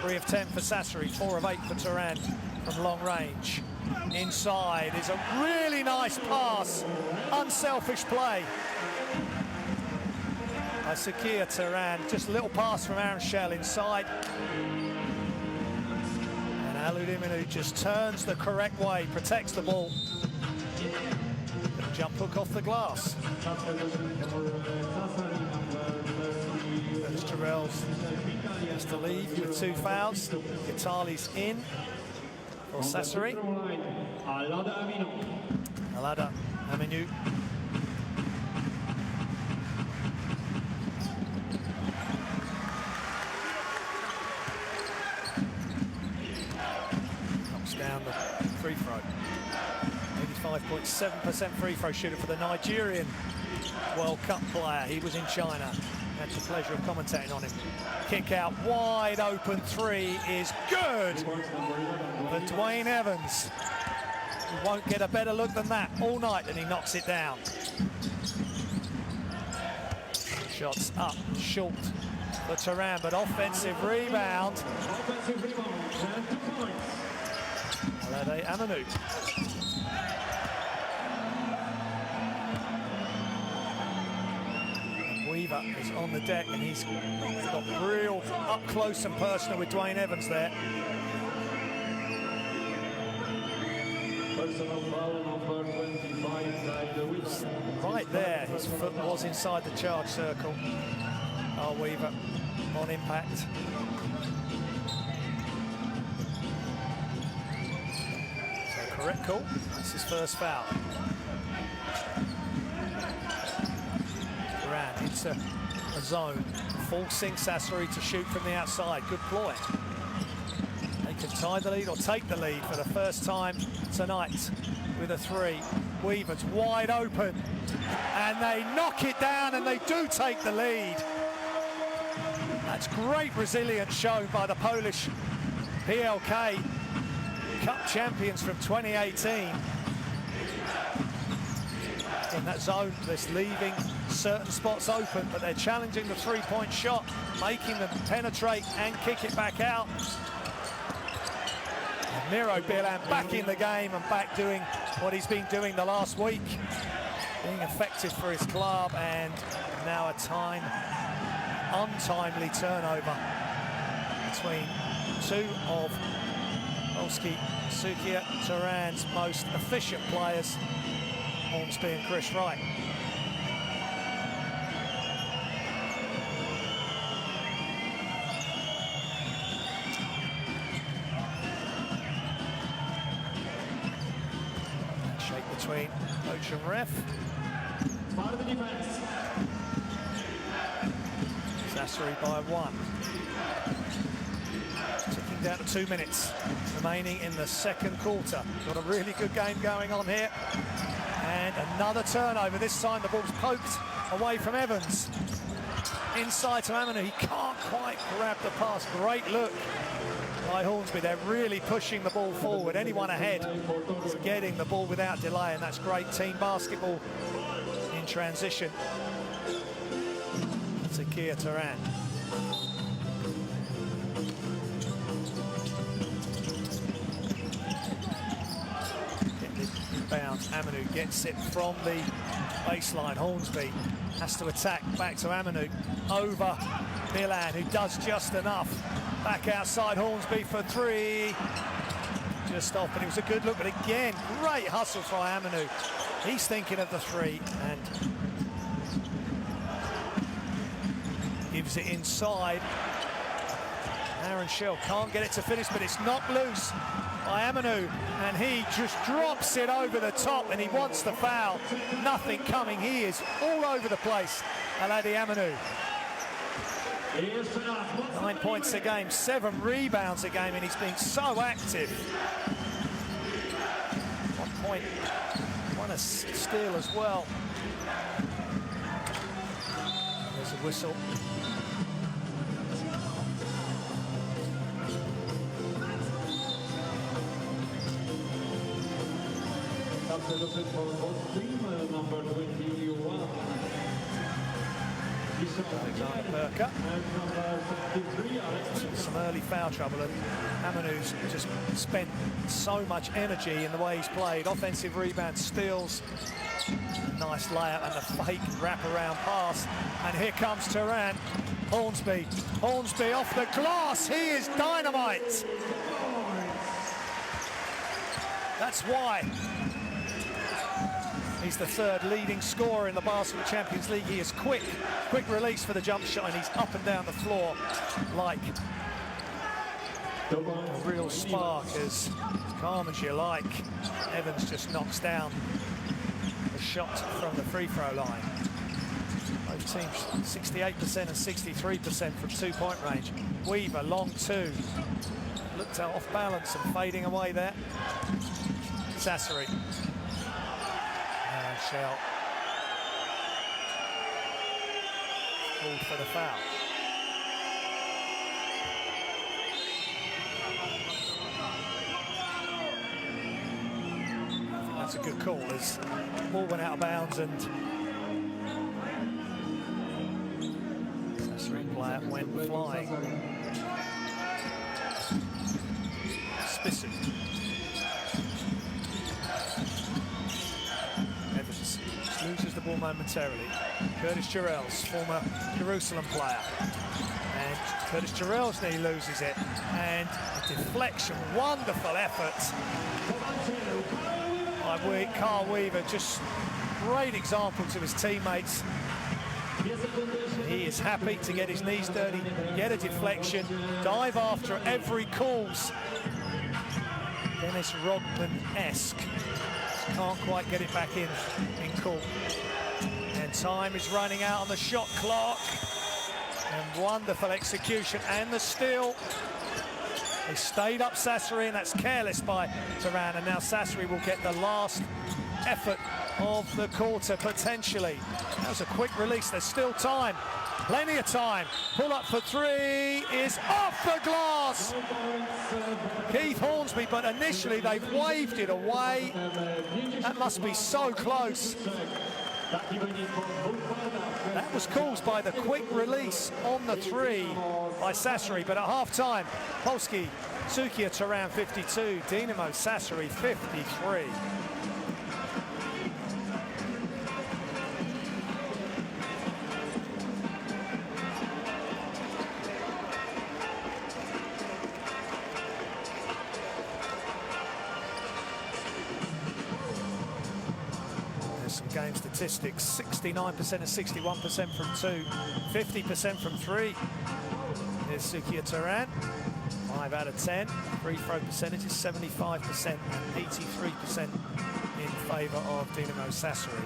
3 of 10 for Sassari, 4 of 8 for Torun from long range. Inside is a really nice pass, unselfish play by Cukier Torun. Just a little pass from Aaron Shell inside. Aludiminu just turns the correct way, protects the ball. Jump hook off the glass. There's Jarrells has to leave with 2 fouls. Vitali's in for Sassari. Alada Aminu. Down the free throw. 85.7% free throw shooter for the Nigerian World Cup player. He was in China. Had the pleasure of commentating on him. Kick out, wide open 3 is good for Dwayne Evans. He won't get a better look than that all night, and he knocks it down. Shots up, short for Torun, but offensive rebound. Alade Amanu. Weaver is on the deck, and he's got real up close and personal with Dwayne Evans there. Right there, his foot was inside the charge circle. Oh, Weaver on impact. Correct call. That's his first foul. Torun into a zone, forcing Sassari to shoot from the outside. Good ploy. They can tie the lead or take the lead for the first time tonight with a 3. Weaver's wide open, and they knock it down, and they do take the lead. That's great resilience shown by the Polish PLK Cup champions from 2018. In that zone, that's leaving certain spots open, but they're challenging the three-point shot, making them penetrate and kick it back out. And Miro Bilan back in the game and back doing what he's been doing the last week, being effective for his club, and now a untimely turnover between two of Polski Cukier Torun's most efficient players, Hornsby and Chris Wright. Between coach and ref. Part of the defense. Sassari by 1. Ticking down to 2 minutes remaining in the second quarter. Got a really good game going on here. And another turnover. This time the ball's poked away from Evans. Inside to Amanu. He can't quite grab the pass. Great look by Hornsby. They're really pushing the ball forward. Anyone ahead is getting the ball without delay, and that's great team basketball in transition. Cukier Torun. Bounce. Amanu gets it from the baseline. Hornsby has to attack back to Amanu over Bilan, who does just enough. Back outside Hornsby for 3. Just off, but it was a good look. But again, great hustle by Amanu. He's thinking of the 3 and gives it inside. Aaron Shell can't get it to finish, but it's knocked loose by Amanu, and he just drops it over the top, and he wants the foul. Nothing coming. He is all over the place, Aladi Amanu. 9 points a game, 7 rebounds a game, and he's been so active. 1 point, 1 a steal as well. There's a whistle. Number 21. Perker. Some early foul trouble, and Amanu's just spent so much energy in the way he's played. Offensive rebound, steals, nice layup, and the fake wraparound pass. And here comes Torun. Hornsby off the glass. He is dynamite. That's why he's the 3rd leading scorer in the Basketball Champions League. He is quick release for the jump shot, and he's up and down the floor like a real spark, as calm as you like. Evans just knocks down the shot from the free throw line. Both teams 68% and 63% from 2-point range. Weaver, long 2. Looked out off balance and fading away there. Sassari. Shell called for the foul. I think that's a good call, as the ball went out of bounds and Sassari player went flying. Spissu. Loses the ball momentarily. Curtis Jarrell's former Jerusalem player. And Curtis Jarrell's knee loses it. And a deflection, wonderful effort by Carl Weaver. Just great example to his teammates. He is happy to get his knees dirty, get a deflection, dive after every calls. Dennis Rodman-esque. Can't quite get it back in court. And time is running out on the shot clock. And wonderful execution, and the steal. They stayed up Sassari, and that's careless by Torun. And now Sassari will get the last effort of the quarter, potentially. That was a quick release. There's still time. Plenty of time. Pull up for 3 is off the glass. Keith Hornsby, but initially they've waved it away. That must be so close. That was caused by the quick release on the 3 by Sassari, but at half-time, Polski Cukier Torun 52, Dinamo Sassari 53. Some game statistics, 69% and 61% from 2, 50% from 3. Here's Cukier Torun, 5 out of 10. Free throw percentage is 75% and 83% in favour of Dinamo Sassari.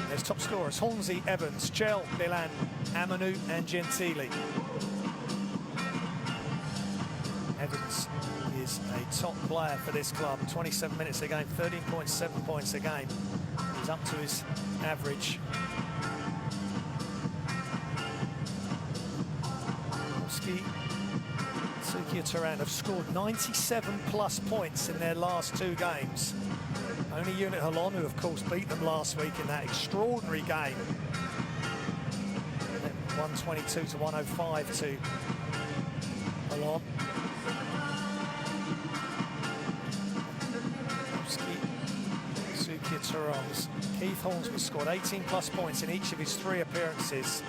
There's top scorers, Hornsey, Evans, Chell, Milan, Amanu and Gentili. Evans is a top player for this club. 27 minutes a game, 13.7 points a game. He's up to his average. Polski Cukier Torun have scored 97 plus points in their last 2 games. Only Unit Holon, who of course beat them last week in that extraordinary game. 122 to 105 to Holon. Cukier Torun's Keith Hornsby scored 18 plus points in each of his 3 appearances.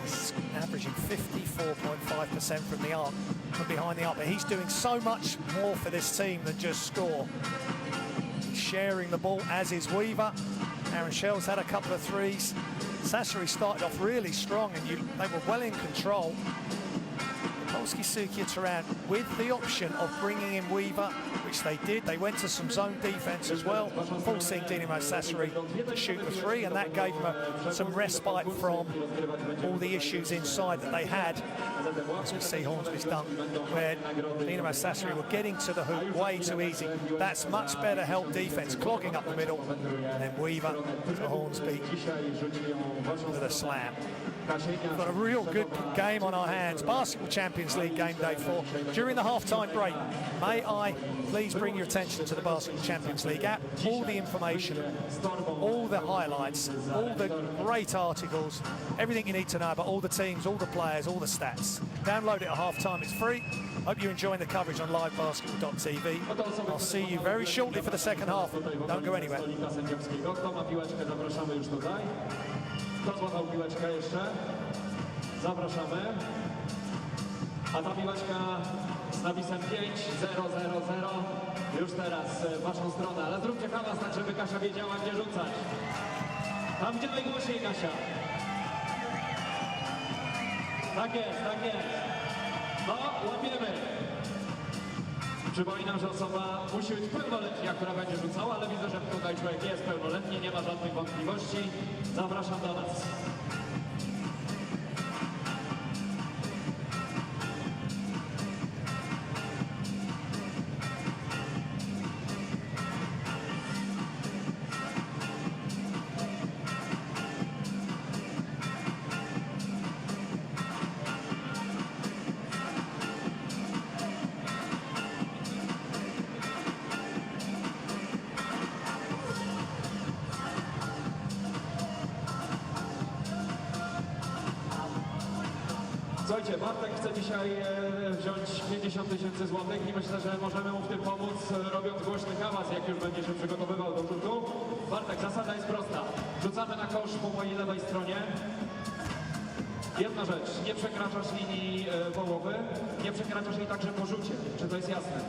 He's averaging 54.5% from the arc, from behind the arc, but he's doing so much more for this team than just score. He's sharing the ball, as is Weaver. Aaron Shell's had a couple of threes. Sassari started off really strong and they were well in control. Polski Cukier Torun with the option of bringing in Weaver, which they did. They went to some zone defense as well, forcing Dinamo Sassari to shoot the 3, and that gave them some respite from all the issues inside that they had. As we see Hornsby's done, where Dinamo Sassari were getting to the hoop way too easy. That's much better help defense, clogging up the middle, and then Weaver to Hornsby with a slam. We've got a real good game on our hands. Basketball Champions League game day 4. During the half-time break, may I please bring your attention to the Basketball Champions League app. All the information, all the highlights, all the great articles, everything you need to know about all the teams, all the players, all the stats. Download it at half-time. It's free. Hope you're enjoying the coverage on livebasketball.tv. I'll see you very shortly for the second half. Don't go anywhere. Kto złapał piłeczkę jeszcze? Zapraszamy. A ta piłeczka z napisem 5-0-0-0 już teraz w waszą stronę. Ale zróbcie hałas, tak żeby Kasia wiedziała, gdzie rzucać. Tam, gdzie najgłośniej, Kasia. Tak jest, tak jest. No, łapiemy. Przypominam, że osoba musi być pełnoletnia, która będzie rzucała, ale widzę, że tutaj człowiek jest pełnoletni, nie ma żadnych wątpliwości. Zapraszam do nas. Słuchajcie, Bartek chce dzisiaj wziąć 50 000 złotych i myślę, że możemy mu w tym pomóc, robiąc głośny hałas, jak już będzie się przygotowywał do rzutu. Bartek, zasada jest prosta. Rzucamy na kosz po mojej lewej stronie. Jedna rzecz, nie przekraczasz linii połowy, nie przekraczasz jej także po rzucie. Czy to jest jasne?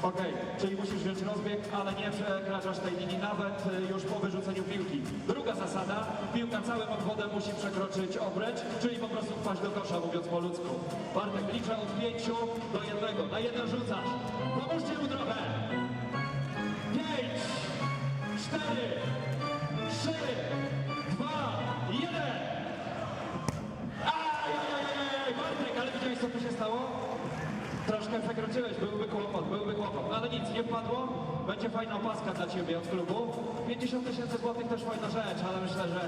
Okej, czyli musisz wziąć rozbieg, ale nie przekraczasz tej linii nawet już po wyrzuceniu piłki. Druga zasada, piłka całym obwodem musi przekroczyć obręcz, czyli po prostu wpaść do kosza, mówiąc po ludzku. Bartek, liczę od 5 do 1. Na 1 rzucasz. Pomóżcie mu trochę. 5, 4, 3, 2, 1. Ajajajaj, Bartek, ale widziałeś, co tu się stało? Troszkę przekroczyłeś, byłby kłopot, no ale nic, nie wpadło. Będzie fajna opaska dla ciebie od klubu. 50 000 złotych też fajna rzecz, ale myślę, że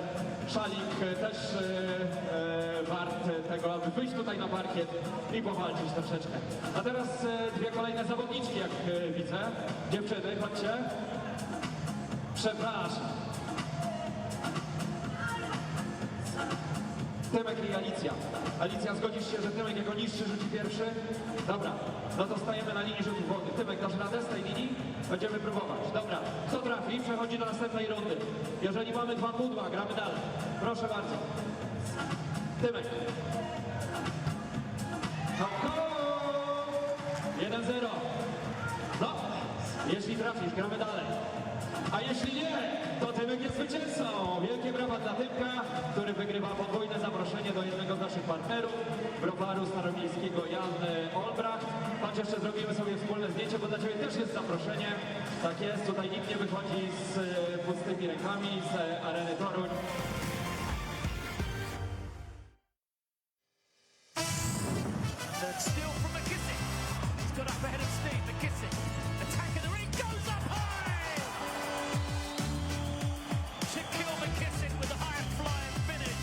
szalik też wart tego, aby wyjść tutaj na parkiet i powalczyć troszeczkę. A teraz 2 kolejne zawodniczki, jak widzę. Dziewczyny, chodźcie. Przepraszam. Tymek i Alicja. Alicja, zgodzisz się, że Tymek jako niższy rzuci pierwszy? Dobra, no to stajemy na linii rzutów wolnych. Tymek, dasz radę z tej linii? Będziemy próbować. Dobra, kto trafi, przechodzi do następnej rundy. Jeżeli mamy 2 pudła, gramy dalej. Proszę bardzo. Tymek. No, 1-0. No, jeśli trafisz, gramy dalej. A jeśli nie, to Tymek jest zwycięzcą. Wielkie brawa dla Tymka, który wygrywa podwójne zaproszenie do jednego z naszych partnerów, browaru staromiejskiego Jan Olbracht. Chodź, jeszcze zrobimy sobie wspólne zdjęcie, bo dla Ciebie też jest zaproszenie. Tak jest, tutaj nikt nie wychodzi z pustymi rękami z areny Toruń. Still from McKissick. He's got up ahead of Steve. McKissick. Attack of the ring goes up high. Shaquille McKissick with a high flying finish.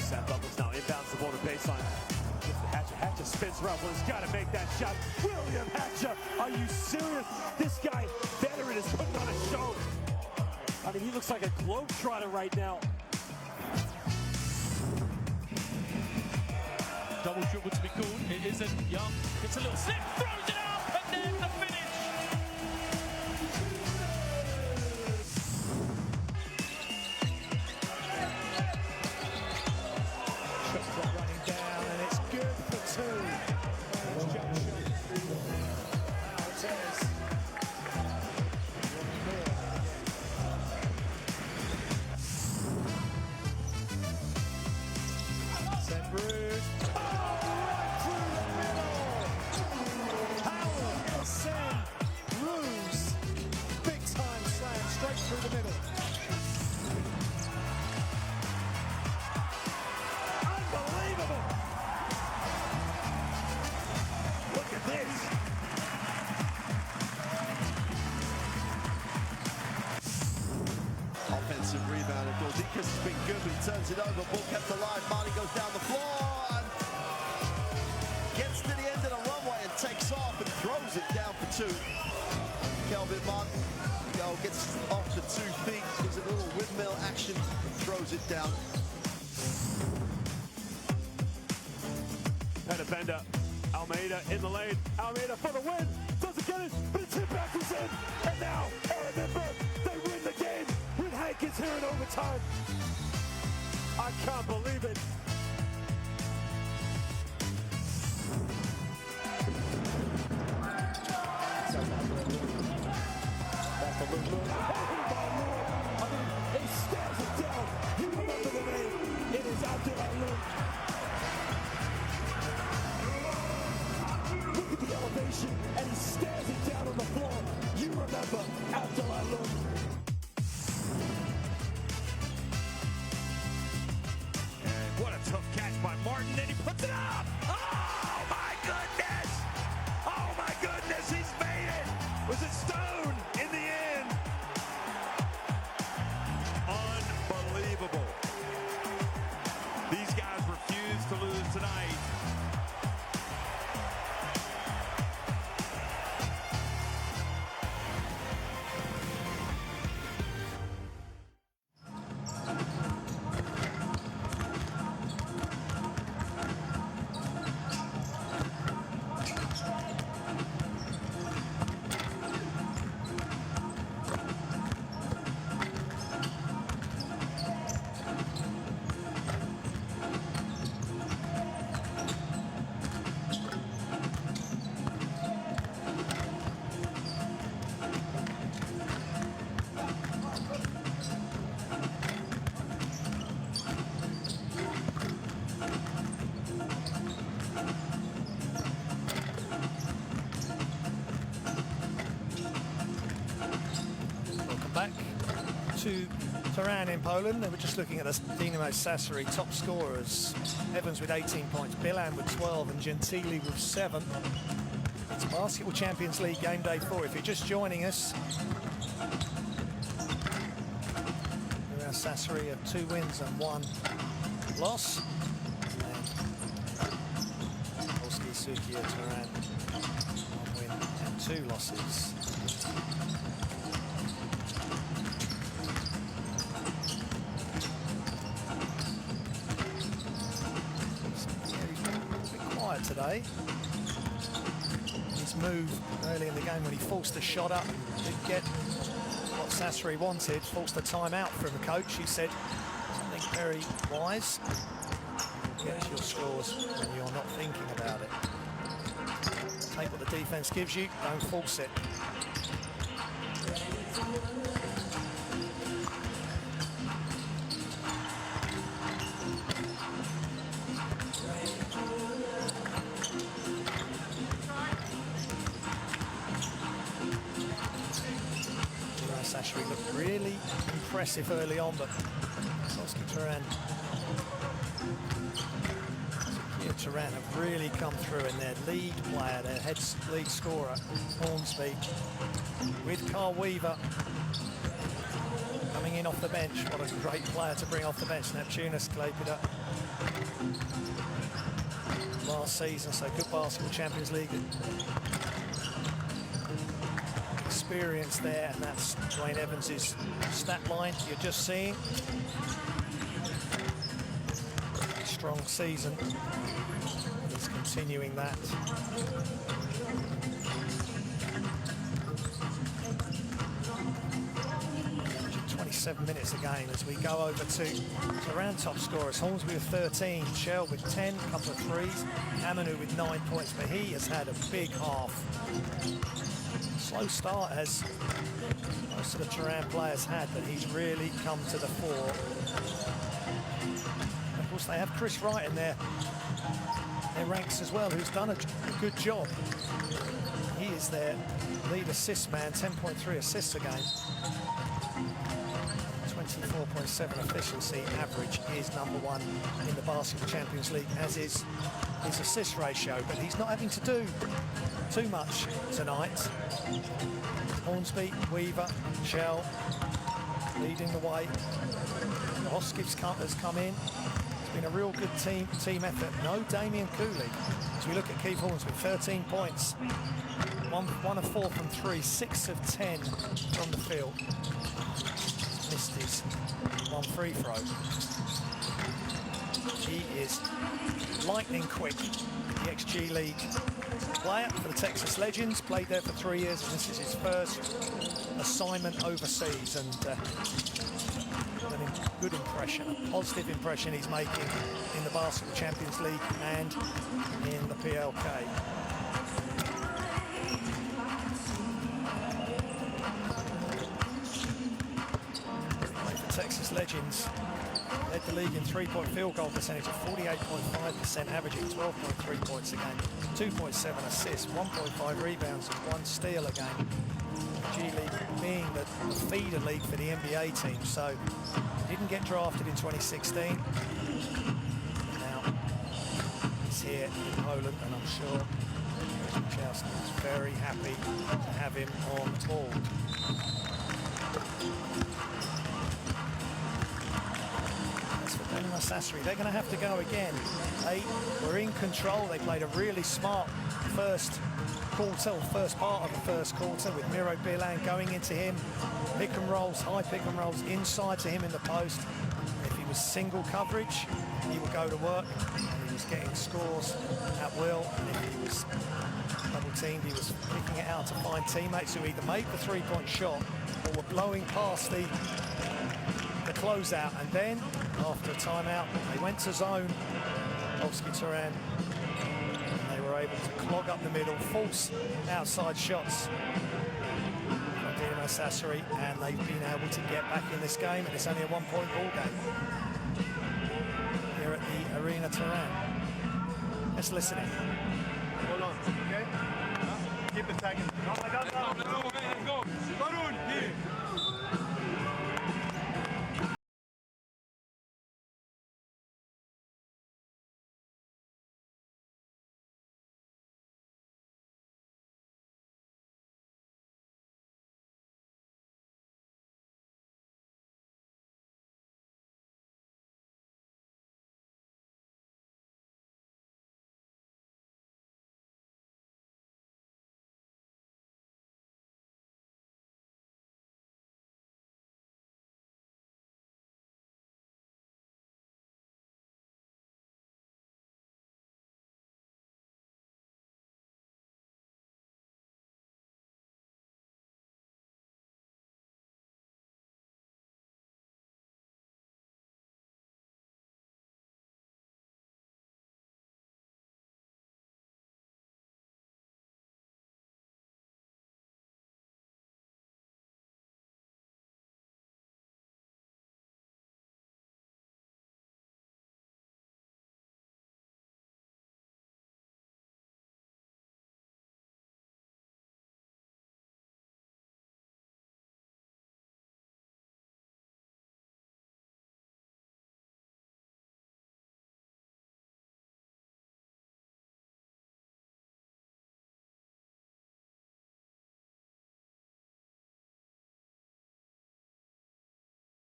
Sam Bubbles now inbounds the ball to baseline. Gets the Hatcher. Hatcher spins around. Well, he's got to make that shot. William Hatcher, are you serious? This guy, veteran, is putting on a show. I mean, he looks like a globetrotter right now. Double dribble to be called. It isn't. Young gets a little slip, throws it up, and then the finish. Shot clock running down, and it's good for 2. Jump shot. Altez. Send Bruce. Straight through the middle. Unbelievable! Look at this. Offensive rebound. Gordikas has been good, but he turns it over. Ball kept alive. Marty goes down the floor and gets to the end of the runway and takes off and throws it down for 2. Kelvin Martin gets off the 2 feet, gives it a little windmill action, throws it down. Had a bender. Almeida in the lane. Almeida for the win. Doesn't get it, but it's hit back is in. And now, remember, they win the game when Hank is here in overtime. I can't believe it. He stares it down. You remember the name. It is Abdullah. Look at the elevation, and he stares it down on the floor. You remember Abdullah. And what a tough catch by Martin, and he puts it up. Oh my goodness! Oh my goodness, he's made it! Was it Stone in the end? Unbelievable. These guys refuse to lose tonight. Back to Torun in Poland. They were just looking at the Dinamo Sassari top scorers. Evans with 18 points, Bilan with 12 and Gentili with 7. It's Basketball Champions League game day 4. If you're just joining us, Dinamo Sassari have 2 wins and 1 loss. And Polski Cukier Torun 1 win and 2 losses. today. His move early in the game when he forced the shot up, didn't get what Sassari wanted, forced a timeout from the coach. He said something very wise. Get your scores when you're not thinking about it. Take what the defense gives you, don't force it. Sassari looked really impressive early on, but Polski Cukier Torun have really come through, and their lead player, their head lead scorer, Hornsby, with Carl Weaver coming in off the bench. What a great player to bring off the bench. Neptunas Klaipėda last season, so good basketball Champions League experience there, and that's Dwayne Evans's stat line you're just seeing. Strong season. He's continuing that. 27 minutes a game as we go over to Torun top scorers. Hornsby with 13, Shell with 10, a couple of threes, Amanu with 9 points, but he has had a big half. Slow start as most of the Torun players had, but he's really come to the fore. Of course, they have Chris Wright in their ranks as well, who's done a good job. He is their lead assist man, 10.3 assists a game. 24.7 efficiency average, is #1 in the Basketball Champions League, as is his assist ratio, but he's not having to do too much tonight. Hornsby, Weaver, Shell leading the way. Hoskins has come in. It's been a real good team effort. No Damien Cooley. As we look at Keith Hornsby, 13 points. One of 4 from 3, 6 of 10 from the field. Missed his one free throw. He is lightning quick. The XG League player for the Texas Legends, played there for 3 years, and this is his first assignment overseas, and a good impression, a positive impression he's making in the Basketball Champions League and in the PLK. Texas Legends led the league in three-point field goal percentage of 48.5%, averaging 12.3 points a game, 2.7 assists, 1.5 rebounds, and 1 steal a game. G League being the feeder league for the NBA team, so didn't get drafted in 2016. Now he's here in Poland, and I'm sure Chelsea is very happy to have him on board. Dinamo Sassari, they're going to have to go again. They were in control. They played a really smart first quarter, first part of the first quarter, with Miro Bilan going into him, pick and rolls, high pick and rolls inside to him in the post. If he was single coverage, he would go to work, and he was getting scores at will. And if he was double teamed, he was picking it out to find teammates who either made the three-point shot or were blowing past the closeout. And then after a timeout, they went to zone, Polski Torun, and they were able to clog up the middle, force outside shots from Dinamo Sassari, and they've been able to get back in this game, and it's only a one-point ball game here at the Arena Torun. Let's listen in. Hold on, okay? Keep attacking. Let's go. Torun, here.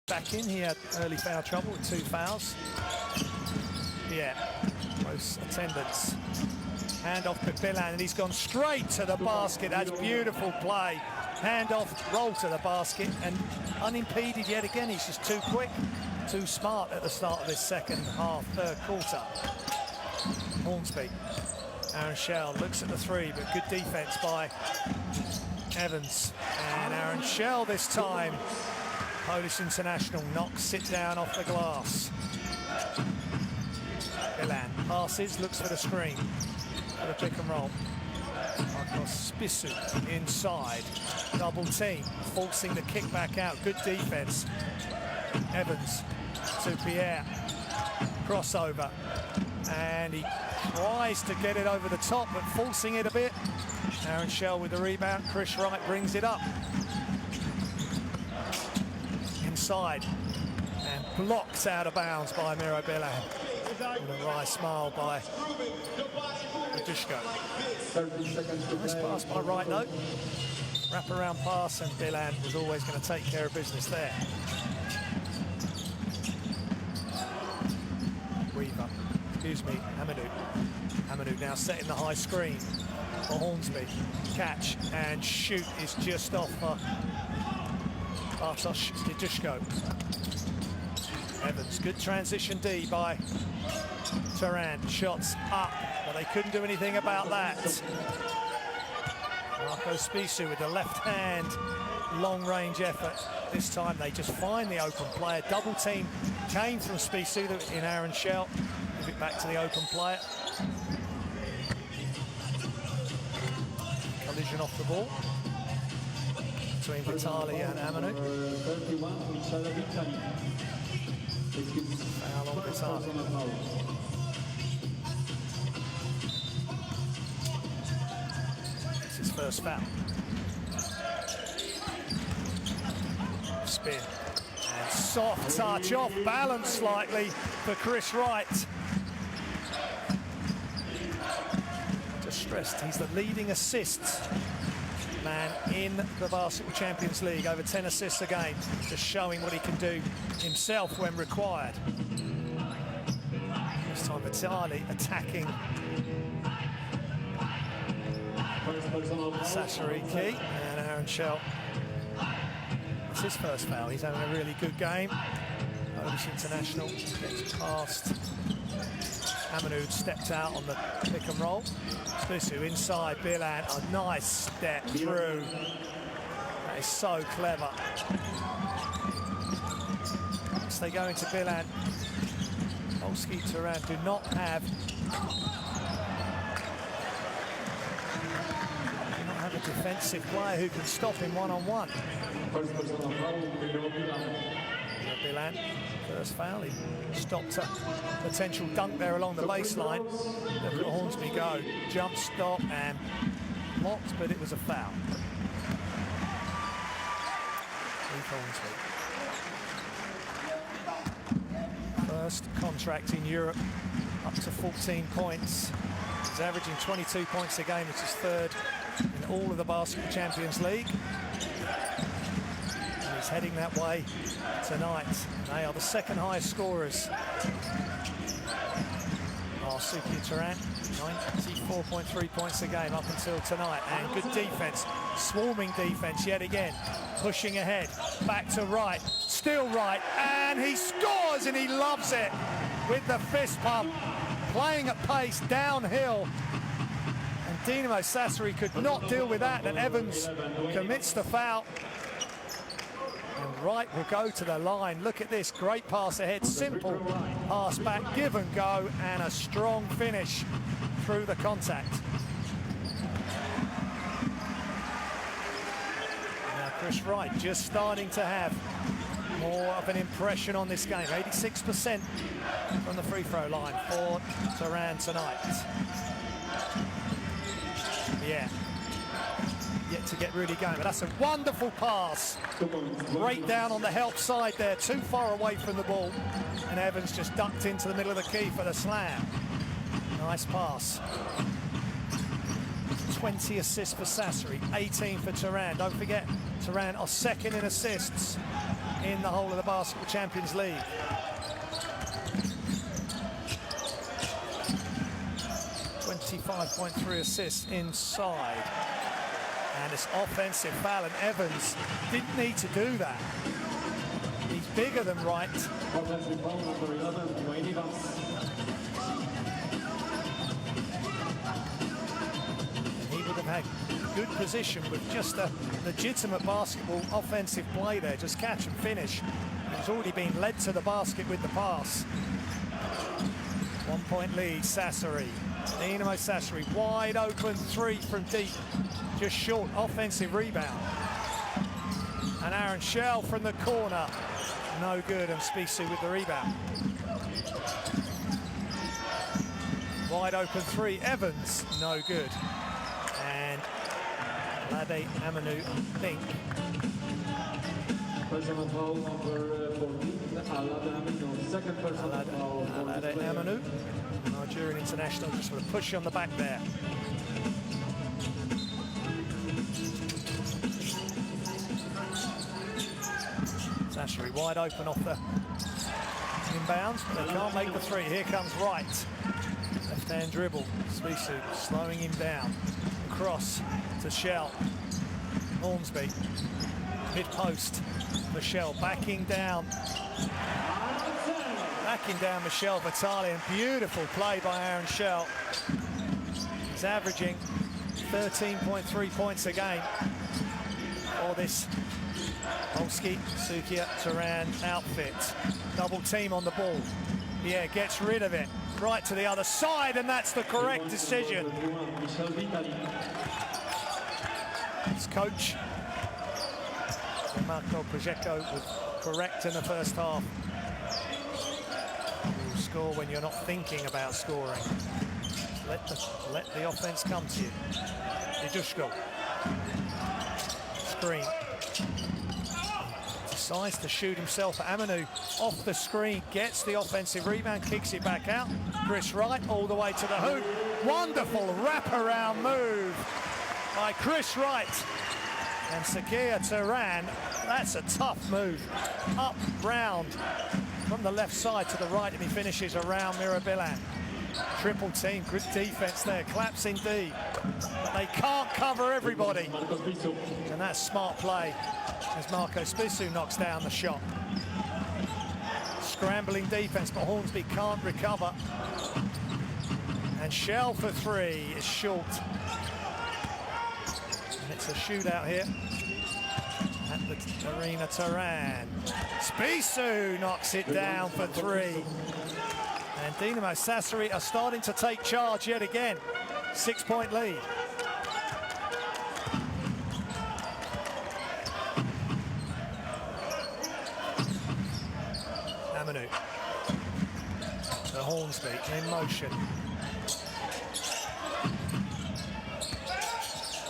back in. He had early foul trouble with 2 fouls. Yeah, close attendance. Hand off to Bilan, and he's gone straight to the basket. That's beautiful play. Hand off, roll to the basket, and unimpeded yet again. He's just too quick, too smart at the start of this second half, third quarter. Hornsby. Aaron Shell looks at the 3, but good defense by Evans. And Aaron Shell this time. Polish international knocks it down off the glass. Bilan passes, looks for the screen. For the pick and roll. Marcos Spisu inside. Double team, forcing the kick back out. Good defense. Evans to Pierre. Crossover. And he tries to get it over the top, but forcing it a bit. Aaron Shell with the rebound. Chris Wright brings it up. Inside. And blocked out of bounds by Miro Bilan. And a wry smile by Dushko. Nice pass by Wright, though. Wrap-around pass, and Bilan was always going to take care of business there. Weaver. Excuse me, Amadou. Amadou now setting the high screen for Hornsby. Catch and shoot is just off for Bartosz Dushko. Evans, good transition D by Turan. Shots up, but they couldn't do anything about that. Marcos Spisu with the left hand, long-range effort. This time they just find the open player. Double team came from Spisu in Aaron Shell. Give it back to the open player. Collision off the ball between Vitali and Amanu. Foul on Vitali. It's his first foul. Spin. And soft touch off balance slightly for Chris Wright. Just stressed, he's the leading assists man in the Basketball Champions League, over 10 assists a game, just showing what he can do himself when required. This time Vitali attacking Sassari Key, and Aaron Shell. It's his first foul. He's having a really good game. Polish international gets past. Amanud stepped out on the pick and roll. Spisu inside, Bilan, a nice step through. That is so clever. Once they go into Bilan, Polski Torun do not have a defensive player who can stop him one-on-one. Bilan, first foul, he stopped a potential dunk there along the baseline. Look at Hornsby go, jump stop and blocked, but it was a foul. Hornsby. First contract in Europe, up to 14 points. He's averaging 22 points a game, which is third in all of the Basketball Champions League. And he's heading that way tonight. They are the second highest scorers. Polski Cukier Torun, 94.3 points a game up until tonight. And good defense, swarming defense yet again. Pushing ahead, back to Wright, still Wright, and he scores, and he loves it with the fist pump. Playing at pace downhill. And Dinamo Sassari could not deal with that, and Evans commits the foul. And Wright will go to the line. Look at this, great pass ahead, simple pass back, give and go, and a strong finish through the contact. Now Chris Wright just starting to have more of an impression on this game. 86% from the free throw line for Torun tonight. Yeah. Yet to get really going, but that's a wonderful pass. Right down on the help side there, too far away from the ball. And Evans just ducked into the middle of the key for the slam. Nice pass. 20 assists for Sassari, 18 for Torun. Don't forget, Torun are second in assists in the whole of the Basketball Champions League. .3 assists inside. And it's offensive foul, and Evans didn't need to do that. He's bigger than Wright. Offensive foul number 11, Wayne Evans. He would have had good position with just a legitimate basketball offensive play there, just catch and finish. He's already been led to the basket with the pass. 1 point lead, Sassari. Dinamo Sassari, wide open three from deep, just short, offensive rebound. And Aaron Shell from the corner, no good, and Spisu with the rebound. Wide open three, Evans, no good. And Lade Amanu, I think. Personal foul number 14, Alade Aminu. Second personal foul. Alade Amanu, Nigerian international, just with a push on the back there. Sassari wide open off the inbounds, but they can't make the three. Here comes Wright. Left-hand dribble. Spisu slowing him down. Cross to Shell. Hornsby. Mid-post. Michelle backing down. Backing down Michelle Vitali, and beautiful play by Aaron Shell. He's averaging 13.3 points a game for this Polski Cukier Torun outfit. Double team on the ball. Yeah, gets rid of it. Right to the other side, and that's the correct decision. His coach, Marco Progetto, was correct in the first half. You score when you're not thinking about scoring. Let the offense come to you. Didushko. Screen. Decides to shoot himself. Amanu off the screen, gets the offensive rebound, kicks it back out. Chris Wright all the way to the hoop. Wonderful wraparound move by Chris Wright. And Cukier Torun, that's a tough move. Up, round, from the left side to the right, and he finishes around Mirabilan. Triple team, good defense there, claps indeed. But they can't cover everybody. And that's smart play as Marco Spisu knocks down the shot. Scrambling defense, but Hornsby can't recover. And Shell for three is short. And it's a shootout here at the Arena Torun. Spisu knocks it down for three. And Dinamo Sassari are starting to take charge yet again. 6 point lead. Amanu. To Hornsby in motion.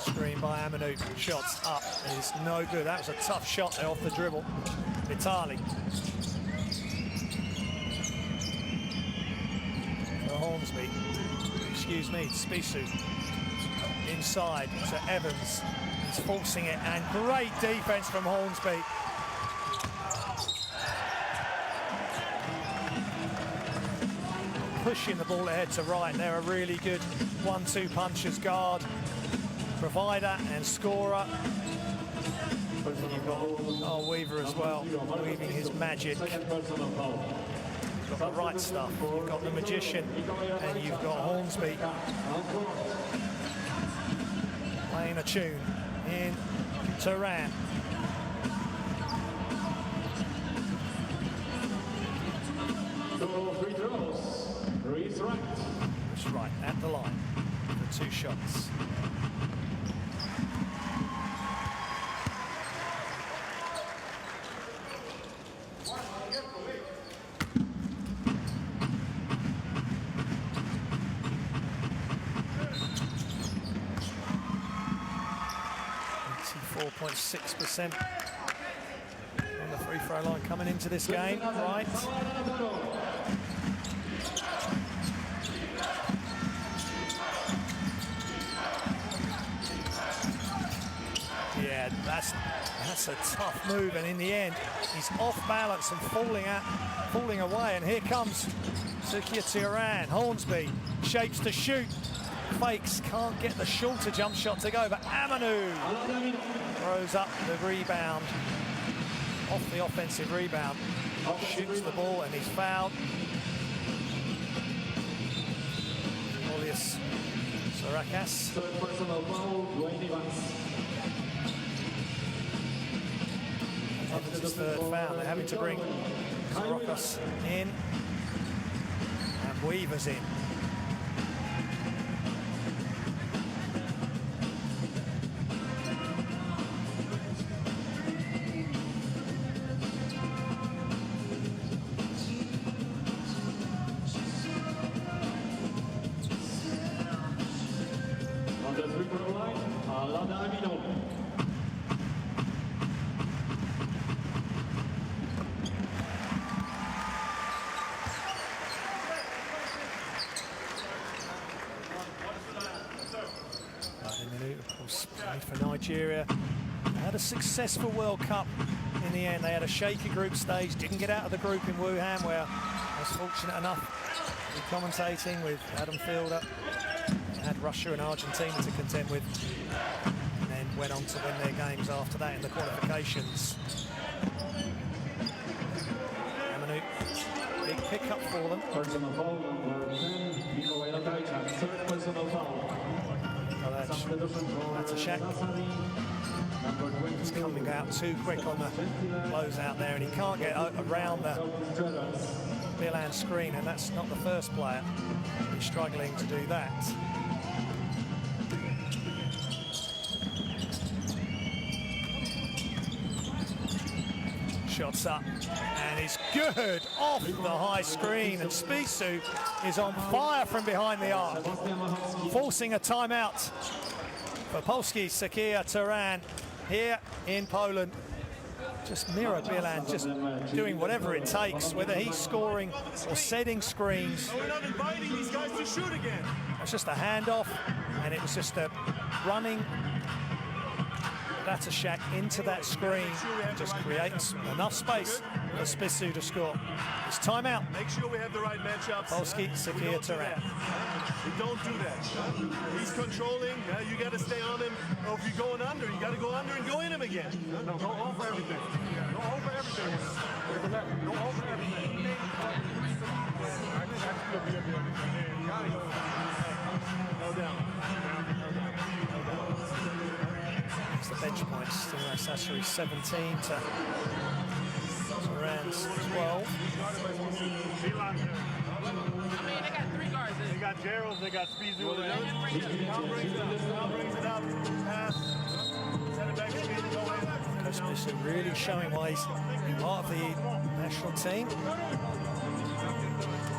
Screen by Amanu. Shots up is no good. That was a tough shot there off the dribble. Vitali. Hornsby, excuse me, Spisu inside to Evans. He's forcing it, and great defense from Hornsby. Pushing the ball ahead to Wright. They're a really good 1-2 punchers, guard, provider and scorer. And you've got Weaver as well, weaving his magic. You've got the right stuff, you've got the magician, and you've got Hornsby playing a tune in Torun. Free throws. Chris Wright. That's right, at the line for 2 shots. .6% on the free throw line coming into this game, right? Yeah, that's That's a tough move, and in the end, he's off balance and falling away. And here comes Cukier Torun. Hornsby shapes to shoot, fakes, can't get the shorter jump shot to go, but Amanu throws up the rebound, off the offensive rebound, shoots the ball, and he's fouled. Julius Sarakas. Third personal foul, Dwayne Evans. Evans' third foul. They're having to bring Sarakas in, and Weaver's in. On the three-point line, Dinamo. Of course, played for Nigeria. They had a successful World Cup in the end. They had a shaky group stage, didn't get out of the group in Wuhan, where I was fortunate enough to be commentating with Adam Fielder. They had Russia and Argentina to contend with, and then went on to win their games after that in the qualifications. Amanu, big pickup for them. Personal foul, number 10, Mikołaj Ratajczak. Third personal foul. That's a Shaq. He's coming out too quick on the closeout there, and he can't get around the Bilan screen, and that's not the first player. He's struggling to do that. Shots up, and he's good off the high screen, and Spisu is on fire from behind the arc, forcing a timeout for Polski Cukier Torun here in Poland. Just mirror Bilan, just doing whatever it takes, whether he's scoring or setting screens. We're not inviting these guys to shoot again. It's just a handoff, and it was just a running That's a Shaq into that screen, just creates enough space for Spisu to score. It's timeout. Make sure we have the right matchups. Polski Cukier Torun. We don't do that. He's controlling. You got to stay on him. Or if you're going under, you got to go under and go in him again. No, go over everything. Go over everything. Go over everything. No down. It's the bench points. Dinamo Sassari 17 to Torun's 12. They got three guards. They got Gerald, they got Spizu. Now brings it up. Pass. Send it back to Spizu. Go in. Coach Spisu really showing why he's part of the national team.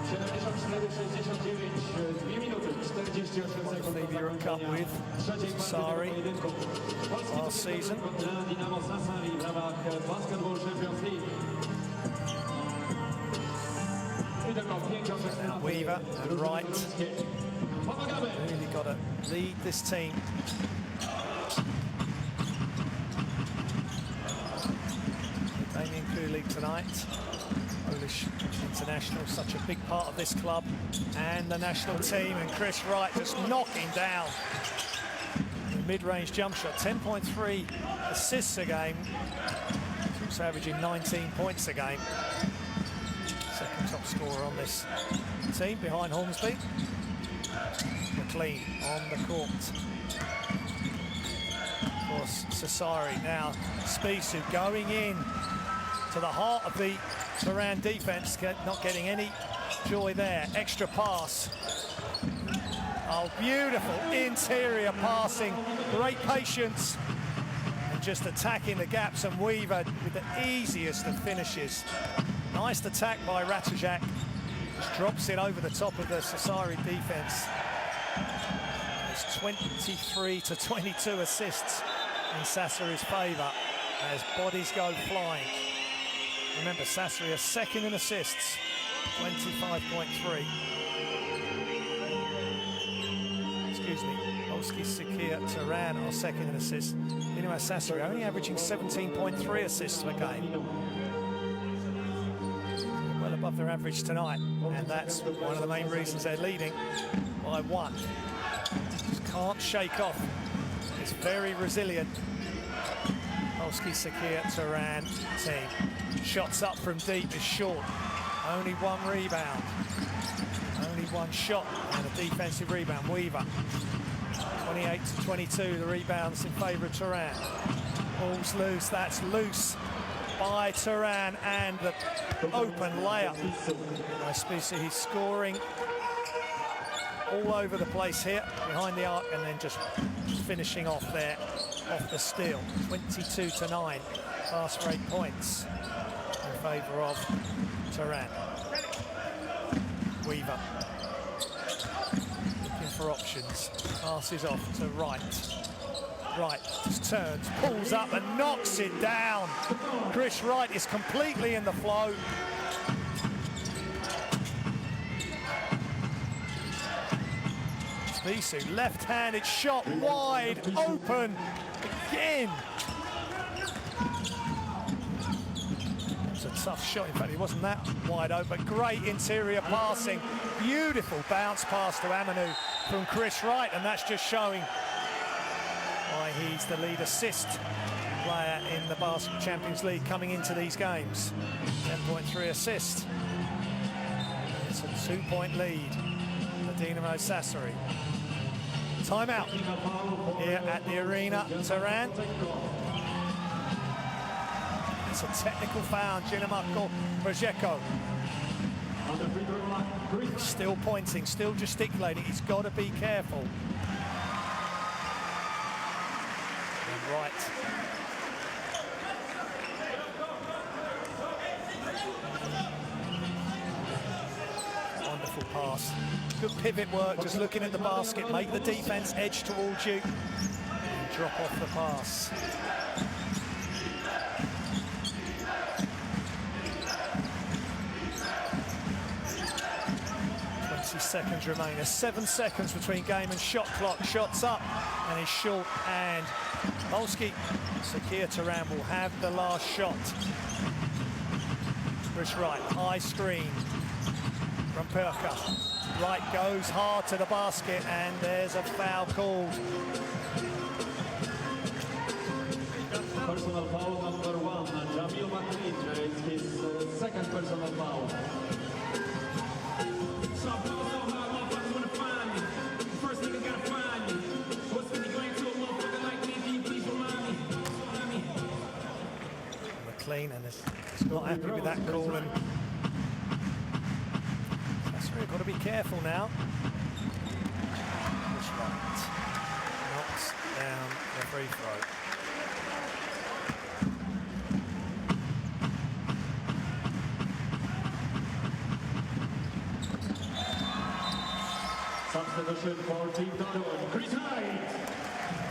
74-69, 2 minuty, 48 sekund. The Europe Cup with Sassari last season. Dinamo Sassari w ramach Basketball Champions League. And Weaver and Wright really got to lead this team. Damien Kulik tonight, Polish international, such a big part of this club and the national team, and Chris Wright just knocking down the mid-range jump shot. 10.3 assists a game, he's averaging 19 points a game. Second top scorer on this team behind Hornsby. McLean on the court. Of course, Sassari now. Spisu going in to the heart of the Torun defense, not getting any joy there. Extra pass. Oh, beautiful interior passing. Great patience. And just attacking the gaps, and Weaver with the easiest of finishes. Nice attack by Ratajczak. Just drops it over the top of the Sassari defense. It's 23 to 22 assists in Sassari's favour as bodies go flying. Remember, Sassari are second in assists, 25.3. Excuse me, Polski Cukier Torun, our second in assists. Dinamo Sassari only averaging 17.3 assists per game. Well above their average tonight, and that's one of the main reasons they're leading by 1. Just can't shake off. It's very resilient. Polski Cukier Torun team. Shots up from deep is short. Only 1 rebound. Only 1 shot and a defensive rebound. Weaver. 28 to 22, the rebounds in favour of Torun. Ball's loose, that's loose by Torun, and the open layup by Spisa. He's scoring all over the place here, behind the arc, and then just finishing off there, off the steal. 22 to 9, fast break points in favour of Torun. Weaver. For options, passes off to Wright. Wright just turns, pulls up and knocks it down. Chris Wright is completely in the flow. Spisu, left-handed shot, wide open again. It's a tough shot. In fact, it wasn't that wide open. Great interior passing. Beautiful bounce pass to Amanu from Chris Wright, and that's just showing why he's the lead assist player in the Basketball Champions League coming into these games. 10.3 assists. It's a 2-point lead for Dinamo Sassari. Timeout here at the arena. Torun. It's a technical foul. Ginamako Projeko. Still pointing, still gesticulating. He's got to be careful. And Wright. Wonderful pass. Good pivot work, just looking at the basket. Make the defense edge towards you. And drop off the pass. 20 seconds remain. There's 7 seconds between game and shot clock. Shots up and he's short, and Polski Cukier Torun will have the last shot. Chris Wright, high screen from Perka. Wright goes hard to the basket, and there's a foul called. Personal foul number 1, Jamil Maklic is his second personal foul. McLean, and he's not happy with that call, and that's really got to be careful now. Chris Wright knocks down the free throw. Substitution for Team Torun.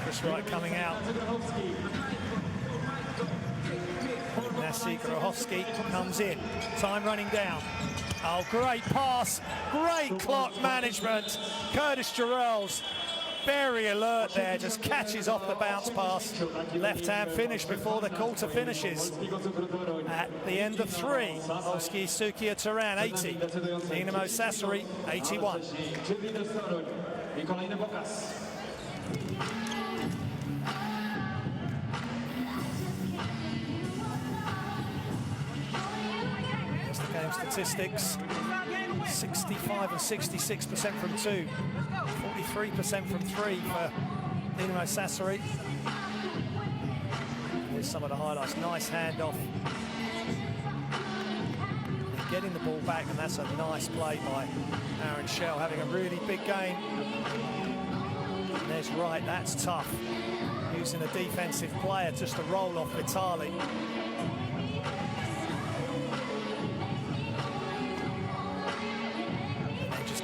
Chris Wright coming out. Nasi Grochowski comes in. Time running down. Oh, great pass. Great clock management. Curtis Jarrell's very alert there. Just catches off the bounce pass. Left-hand finish before the quarter finishes. At the end of 3, Polski Cukier Torun 80. Dinamo Sassari 81. Game statistics: 65 and 66% from 2, 43% from 3 for Dinamo Sassari. Here's some of the highlights. Nice handoff, getting the ball back, and that's a nice play by Aaron Shell, having a really big game. And there's Wright. That's tough, using a defensive player just to roll off Vitali.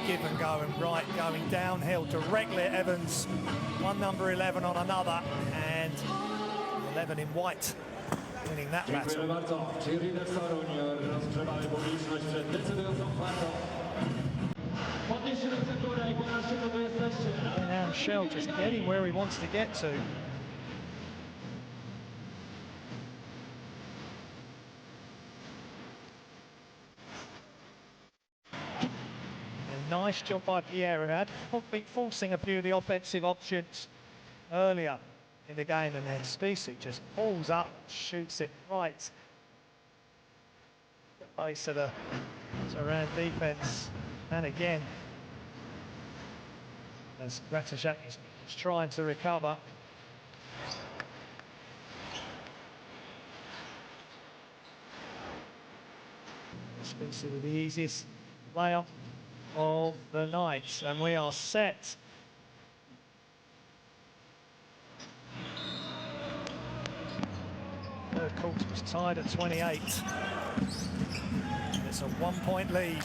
Give and go, and Wright going downhill directly at Evans. One number 11 on another, and 11 in white winning that battle. Podnieście ręce w górę i pokażcie, kto tu jesteście. And Shell just getting where he wants to get to. A nice job by Pierre, who had been forcing a few of the offensive options earlier in the game, and then Spacey just pulls up, shoots it right at the base of the Torun defence. And again, as Ratajczak is trying to recover. Spacey with the easiest layup of the night, and we are set. Third quarter was tied at 28. It's a 1-point lead,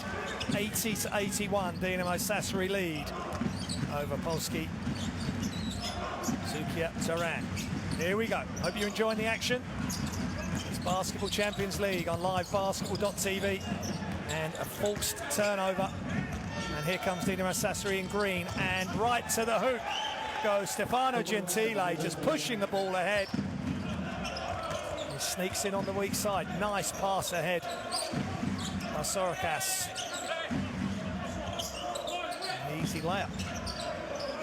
80 to 81. Dinamo Sassari lead over Polski Cukier Torun. Here we go. Hope you're enjoying the action. It's Basketball Champions League on livebasketball.tv, and a forced turnover. And here comes Dinamo Sassari in green, and right to the hoop goes Stefano Gentile, just pushing the ball ahead. He sneaks in on the weak side. Nice pass ahead by Sorokas. An easy layup.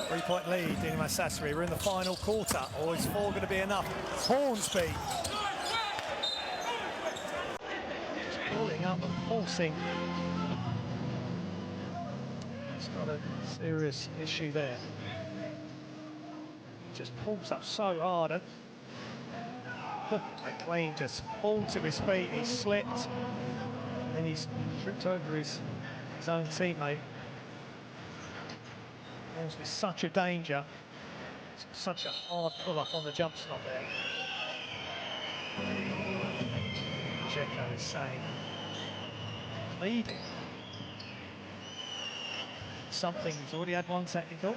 3-point lead, Dinamo Sassari. We're in the final quarter. Or is 4 going to be enough? Hornsby. Just pulling up and forcing. It's not a serious issue there. He just pulls up so hard. And McLean just pulled to his feet. He slipped. And then he's tripped over his own teammate. Hornsby's such a danger. It's such a hard pull-up on the jump stop there. Dzeko is saying, leading. Something, he's already had one technical.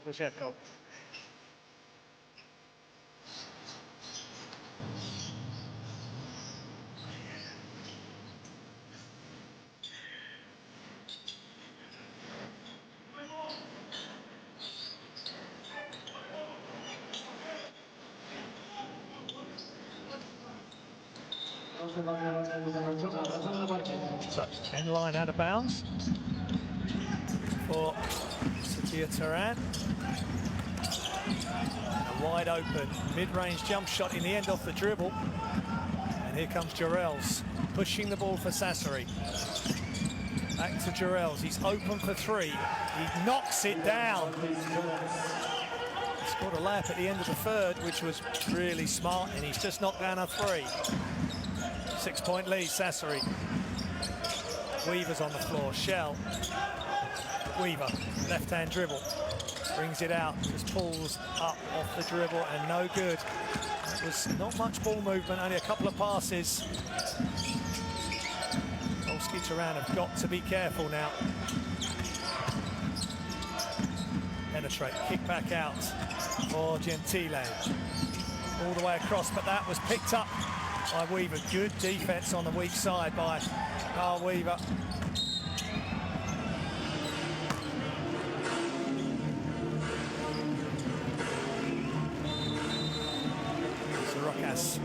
Dzeko. So, end line out of bounds for Cukier Torun. A wide open mid-range jump shot in the end off the dribble. And here comes Jarrells pushing the ball for Sassari. Back to Jarrells. He's open for 3. He knocks it down. He scored a layup at the end of the third, which was really smart, and he's just knocked down a 3. 6-point lead, Sassari. Weaver's on the floor. Shell. Weaver, left-hand dribble. Brings it out, just pulls up off the dribble, and no good. That was not much ball movement, only a couple of passes. Polski Torun have got to be careful now. Penetrate, kick back out for Gentile. All the way across, but that was picked up by Weaver. Good defense on the weak side by Carl Weaver. Sorokas,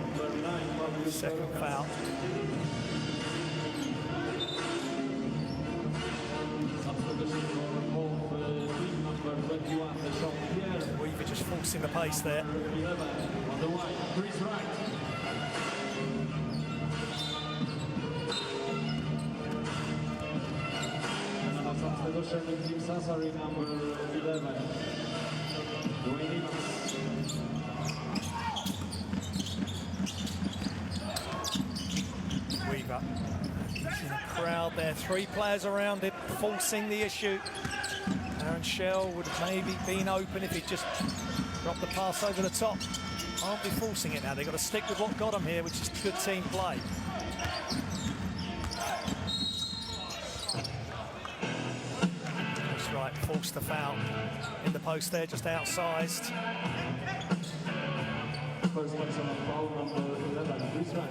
second foul. Weaver just forcing the pace there. Sassari, number 11. Weaver. He's in a crowd there. 3 players around it, forcing the issue. Aaron Shell would have maybe been open if he'd just dropped the pass over the top. Can't be forcing it now. They've got to stick with what got them here, which is good team play. That's right, forced the foul in the post there, just outsized.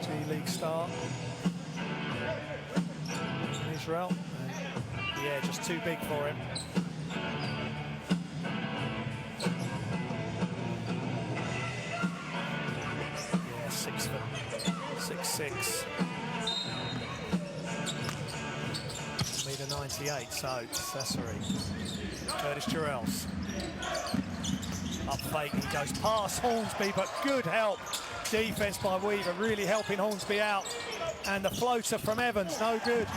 G-League start. Israel. Yeah, just too big for him. Yeah, 6 foot, 6'6". Meter 98, so Sassari. Curtis Jarrell's. Up fake, he goes past Hornsby, but good help. Defense by Weaver, really helping Hornsby out. And the floater from Evans, no good.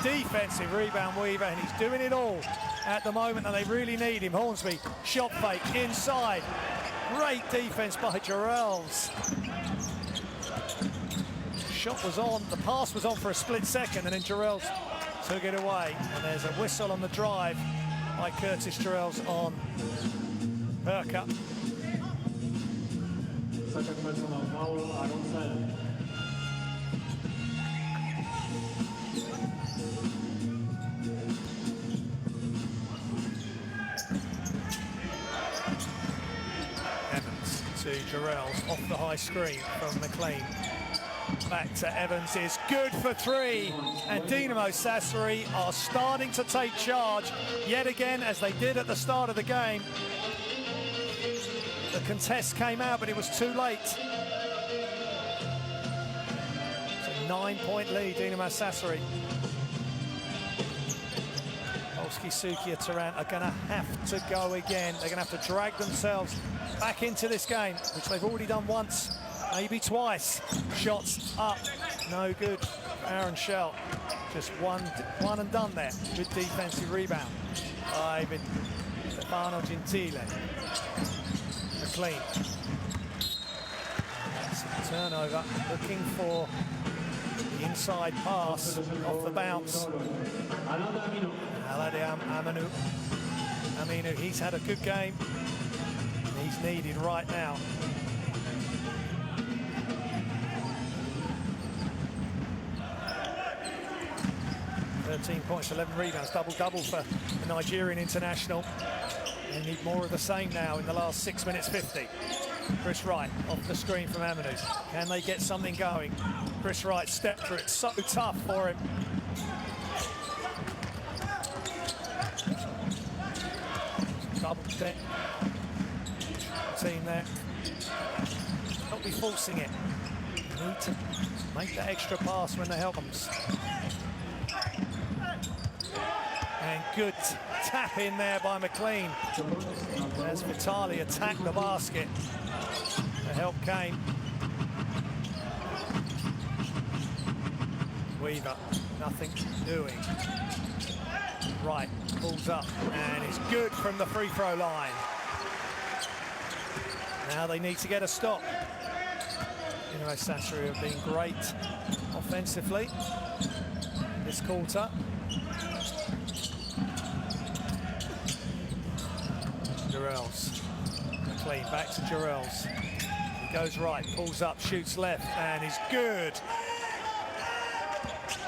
Defensive rebound Weaver, and he's doing it all at the moment, and they really need him. Hornsby, shot fake, inside. Great defense by Jarrells. Shot was on, the pass was on for a split second, and then Jarrells took it away. And there's a whistle on the drive by Curtis Jarrells on Perka. Second personal foul, Aaron Sell. Evans to Jarrells, off the high screen from McLean. Back to Evans, is good for three, and Dinamo Sassari are starting to take charge yet again, as they did at the start of the game. The contest came out, but it was too late. It's a 9-point lead, Dinamo Sassari. Polski Cukier Torun are going to have to go again. They're going to have to drag themselves back into this game, which they've already done once, maybe twice. Shots up, no good. Aaron Shell, just one and done there. Good defensive rebound by Stefano Gentile. McLean. Turnover, looking for the inside pass off the bounce. Alade Aminu, he's had a good game. He's needed right now. 13 points, 11 rebounds, double-double for the Nigerian international. They need more of the same now in the last 6 minutes 50. Chris Wright off the screen from Aminu. Can they get something going? Chris Wright stepped through it, so tough for him. Double step. Team there. Not be forcing it. Need to make that extra pass when the help comes. And good tap in there by McLean as Vitali attacked the basket. The help came. Weaver, nothing doing. Right, pulls up and is good from the free throw line. Now they need to get a stop. Dinamo Sassari have been great offensively this quarter. Jarrells, McLean back to Jarrells. He goes right, pulls up, shoots left, and is good.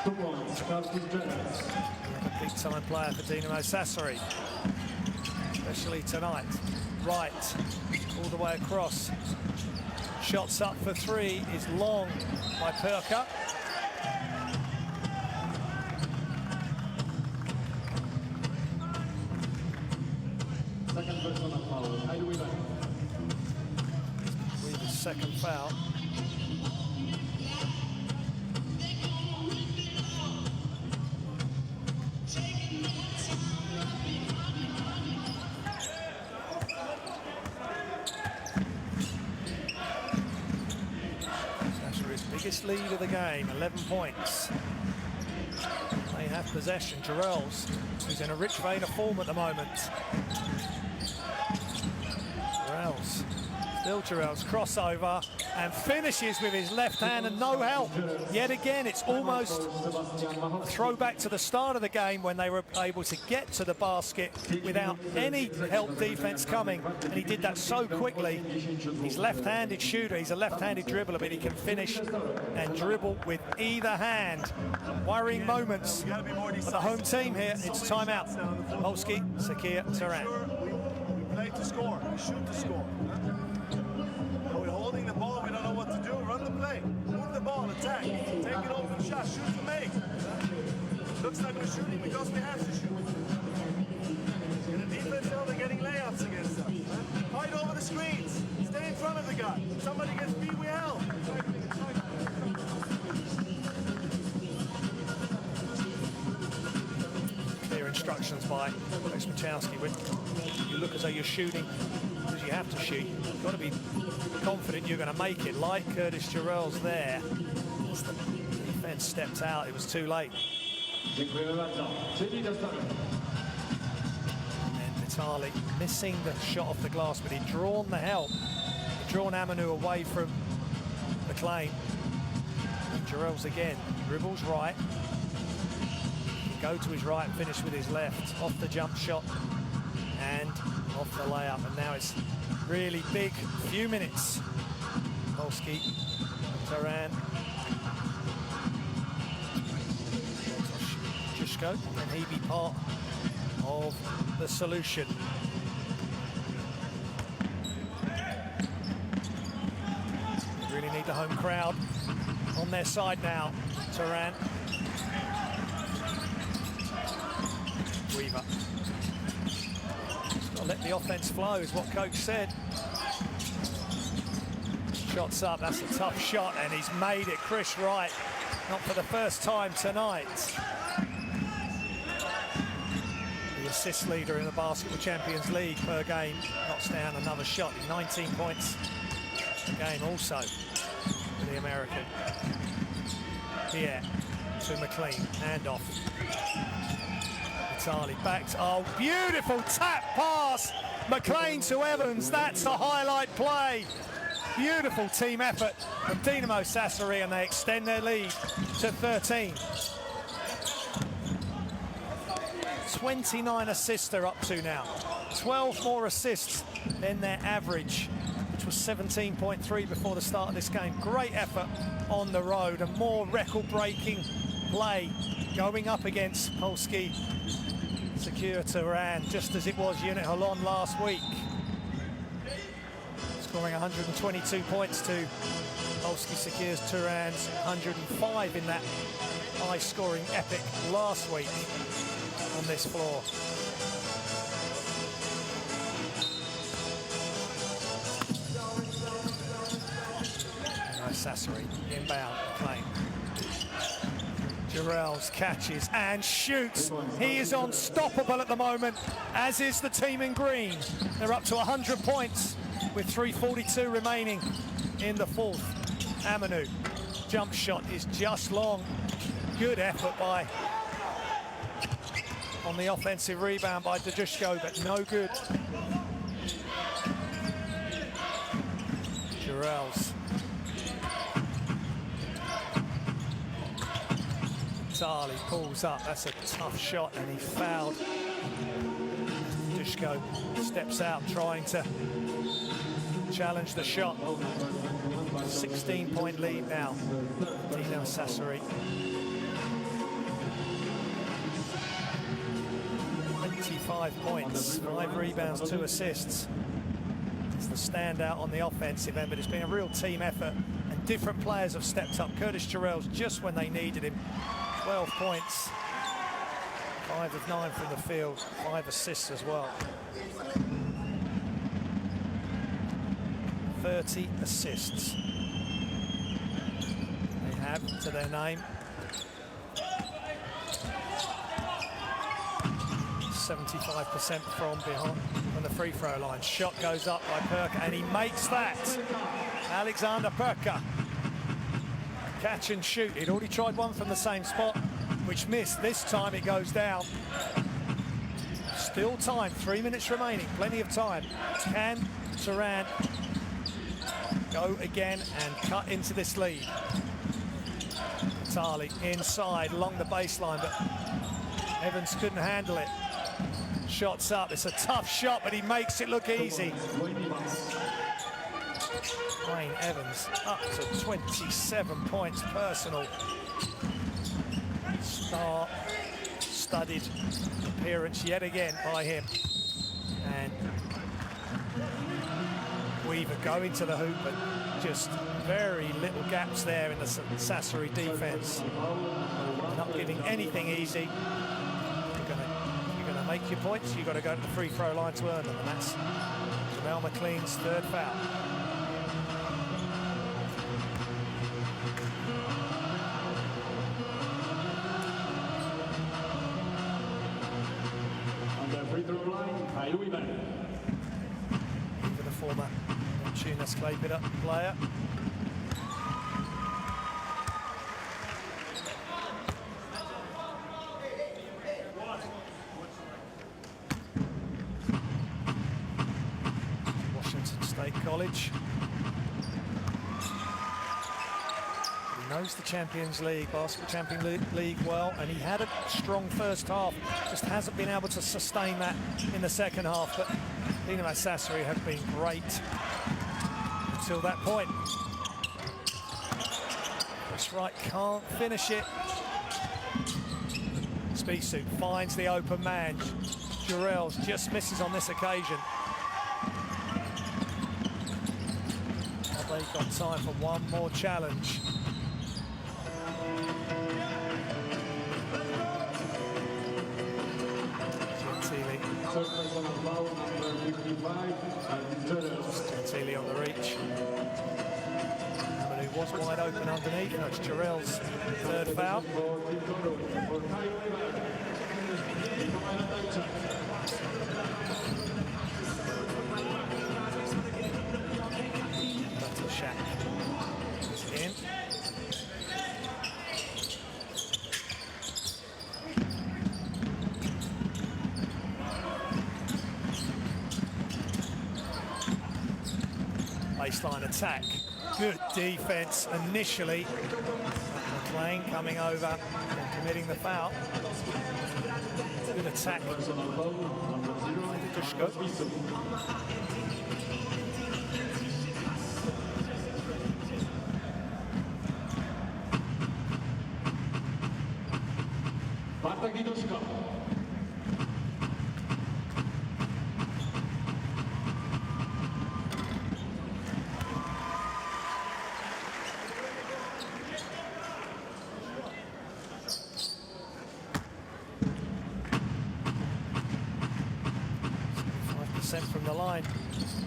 2 points, A big-time player for Dinamo Sassari, especially tonight. Right, all the way across. Shots up for three is long by Perka. Second personal foul, Weaver. Weaver's second foul. Biggest lead of the game, 11 points. They have possession. Jarrells, who's in a rich vein of form at the moment. Jarrells Still Jarrell's crossover and finishes with his left hand and no help. Yet again, it's almost a throwback to the start of the game when they were able to get to the basket without any help defense coming. And he did that so quickly. He's left-handed shooter, he's a left-handed dribbler, but he can finish and dribble with either hand. Worrying moments for the home team here. It's timeout. Polski Cukier Torun. We play to score, we shoot to score. When we're holding the ball, we don't know what to do. Run the play, move the ball, attack, take an open shot, shoot to make. Looks like we're shooting because we have to shoot. In the defense, now they're getting layups against us. Fight over the screens, stay in front of the guy. Somebody gets beat, we help. Clear instructions by Coach Machowski. When you look as though you're shooting because you have to shoot, you've got to be confident you're going to make it. Like Curtis Jarrell's there. As the defense stepped out, it was too late. And Vitali missing the shot off the glass, but he'd drawn the help. He'd drawn Amanu away from McLean. And Jarrell's again, dribbles right. Go to his right and finish with his left. Off the jump shot and off the layup. And now it's really big few minutes. Polski Torun. Juszko, can he be part of the solution? Really need the home crowd on their side now. Torun. Weaver. Just got to let the offense flow, is what coach said. Shots up, that's a tough shot, and he's made it. Chris Wright, not for the first time tonight. The assist leader in the Basketball Champions League per game knocks down another shot. 19 points a game also for the American. Here to McLean, handoff. Vitali back to, oh, beautiful tap pass. McLean to Evans, that's a highlight play. Beautiful team effort from Dinamo Sassari, and they extend their lead to 13. 29 assists they're up to now. 12 more assists than their average, which was 17.3 before the start of this game. Great effort on the road, and more record-breaking play going up against Polski Cukier Torun, just as it was Unit Holon last week. Scoring 122 points to Polski Cukier Torun's 105 in that high-scoring epic last week on this floor. Nice Sassari, inbound, playing. Jarrell's catches and shoots. He is unstoppable at the moment, as is the team in green. They're up to 100 points with 3:42 remaining in the fourth. Amanu, jump shot is just long. Good effort by, on the offensive rebound by Juszko, but no good. Jarrell's. Vitali pulls up, that's a tough shot, and he fouled. Juszko steps out trying to challenge the shot. 16-point lead now, Dinamo Sassari. 25 points, 5 rebounds, 2 assists. It's the standout on the offensive end, but it's been a real team effort, and different players have stepped up. Curtis Jarrell's just when they needed him. 12 points, 5 of 9 from the field, 5 assists as well. 30 assists they have to their name. 75% from behind on the free throw line. Shot goes up by Perka, and he makes that. Alexander Perka. Catch and shoot. He'd already tried one from the same spot, which missed. This time it goes down. Still time, 3 minutes remaining, plenty of time. Can Torun go again and cut into this lead. Tali inside along the baseline, but Evans couldn't handle it. Shots up, it's a tough shot, but he makes it look easy. Wayne Evans up to 27 points personal. Star-studded appearance yet again by him. And Weaver going to the hoop, but just very little gaps there in the Sassari defense. Not giving anything easy. You're gonna make your points, you've got to go to the free throw line to earn them, and that's Jamal McLean's third foul. Even the former Tunis Claybidder player. Washington State College. He knows the Champions League, Basketball Champions League well, and he had a strong first half, just hasn't been able to sustain that in the second half, but Dinamo Sassari have been great until that point. Chris Wright can't finish it. Spisu finds the open man. Jarrell's just misses on this occasion. Have they got time for one more challenge? Gentili on the reach. Amadou was wide open underneath. That's Jarrell's third foul. That's a shot. It's in. Baseline attack. Good defense initially. McLean coming over and committing the foul. Good attack. Dushko. From the line,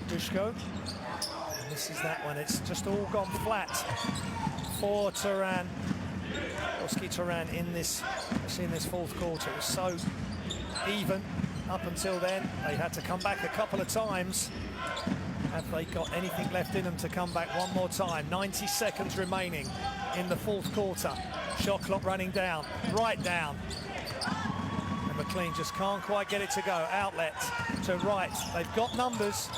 Dushko. And this is that one. It's just all gone flat for Torun. Polski Torun in this, especially in this fourth quarter. It was so even up until then. They had to come back a couple of times. Have they got anything left in them to come back one more time? 90 seconds remaining in the fourth quarter. Shot clock running down, right down. And McLean just can't quite get it to go. Outlet to Wright. They've got numbers.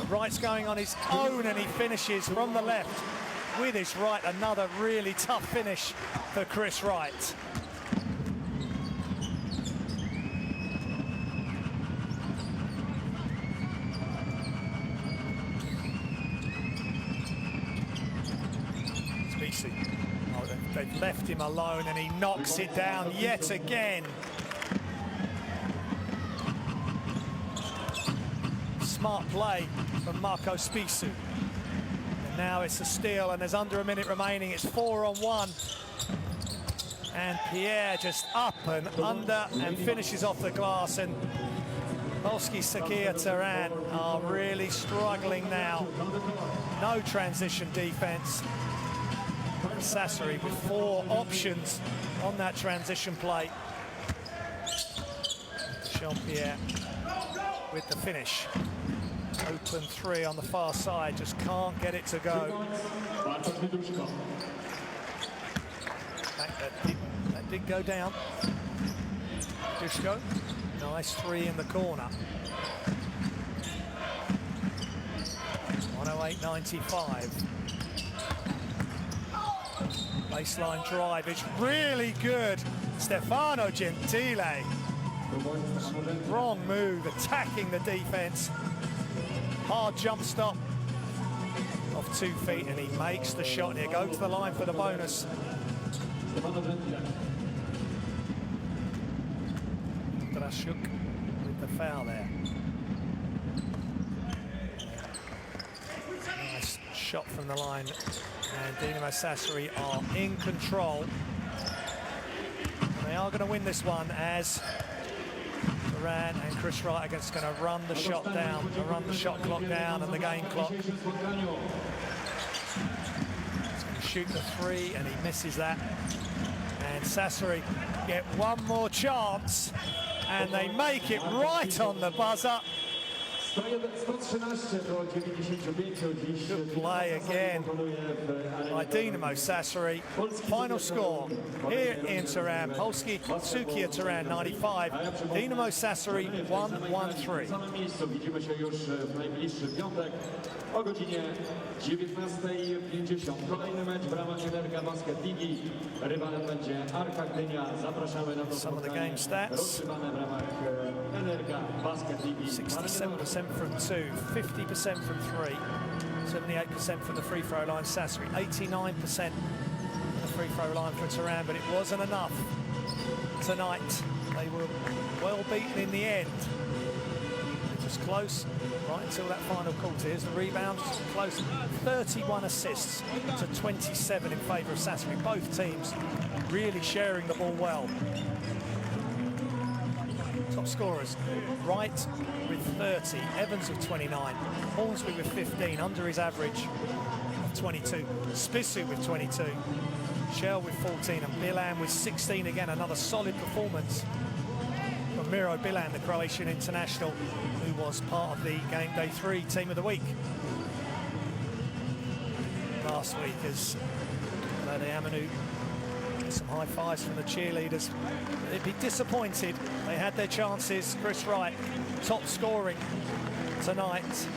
Wright's going on his own, and he finishes from the left with his right. Another really tough finish for Chris Wright. Spisu. Oh, they've left him alone, and he knocks it down yet again. Smart play from Marco Spisu. And now it's a steal, and there's under a minute remaining. It's 4-on-1. And Pierre just up and under and finishes off the glass. And Polski Cukier Torun are really struggling now. No transition defense. And Sassari with 4 options on that transition play. Jean-Pierre with the finish. Open 3 on the far side, just can't get it to go. That did go down. Dushko, nice 3 in the corner. 108 108.95. Baseline drive, it's really good. Stefano Gentile. Wrong move, attacking the defense. Hard jump stop off 2 feet, and he makes the shot. And he'll go to the line for the bonus. Drashuk with the foul there. Nice shot from the line, and Dinamo Sassari are in control. They are going to win this one, as Turan and Chris Wright are just going to run the shot down, run the shot clock down and the game clock. He's going to shoot the 3, and he misses that. And Sassari get one more chance, and they make it right on the buzzer. Good play again by Dinamo Sassari. Final score here in Turan: Polski Cukier Torun 95, Dinamo Sassari 1-1-3. Widzimy się już w najbliższy piątek o godzinie 19:50. Kolejny mecz w ramach Energa Basket Ligi. Rywalem będzie Arka Gdynia. Zapraszamy na to spotkanie rozgrywane w ramach Energa Basket Ligi. 67% from 2, 50% from 3, 78% from the free throw line. Sassari 89% from the free throw line for Turan, but it wasn't enough tonight. They were well beaten in the end. It was close right until that final quarter. Here's the rebound, close. 31 assists to 27 in favour of Sassari. Both teams really sharing the ball well. Top scorers: Wright with 30, Evans with 29, Hornsby with 15, under his average of 22, Spisu with 22, Shell with 14, and Bilan with 16. Again, another solid performance from Miro Bilan, the Croatian international, who was part of the Game Day 3 Team of the Week last week, as Lade Amanu. Some high fives from the cheerleaders. They'd be disappointed. They had their chances. Chris Wright, top scoring tonight.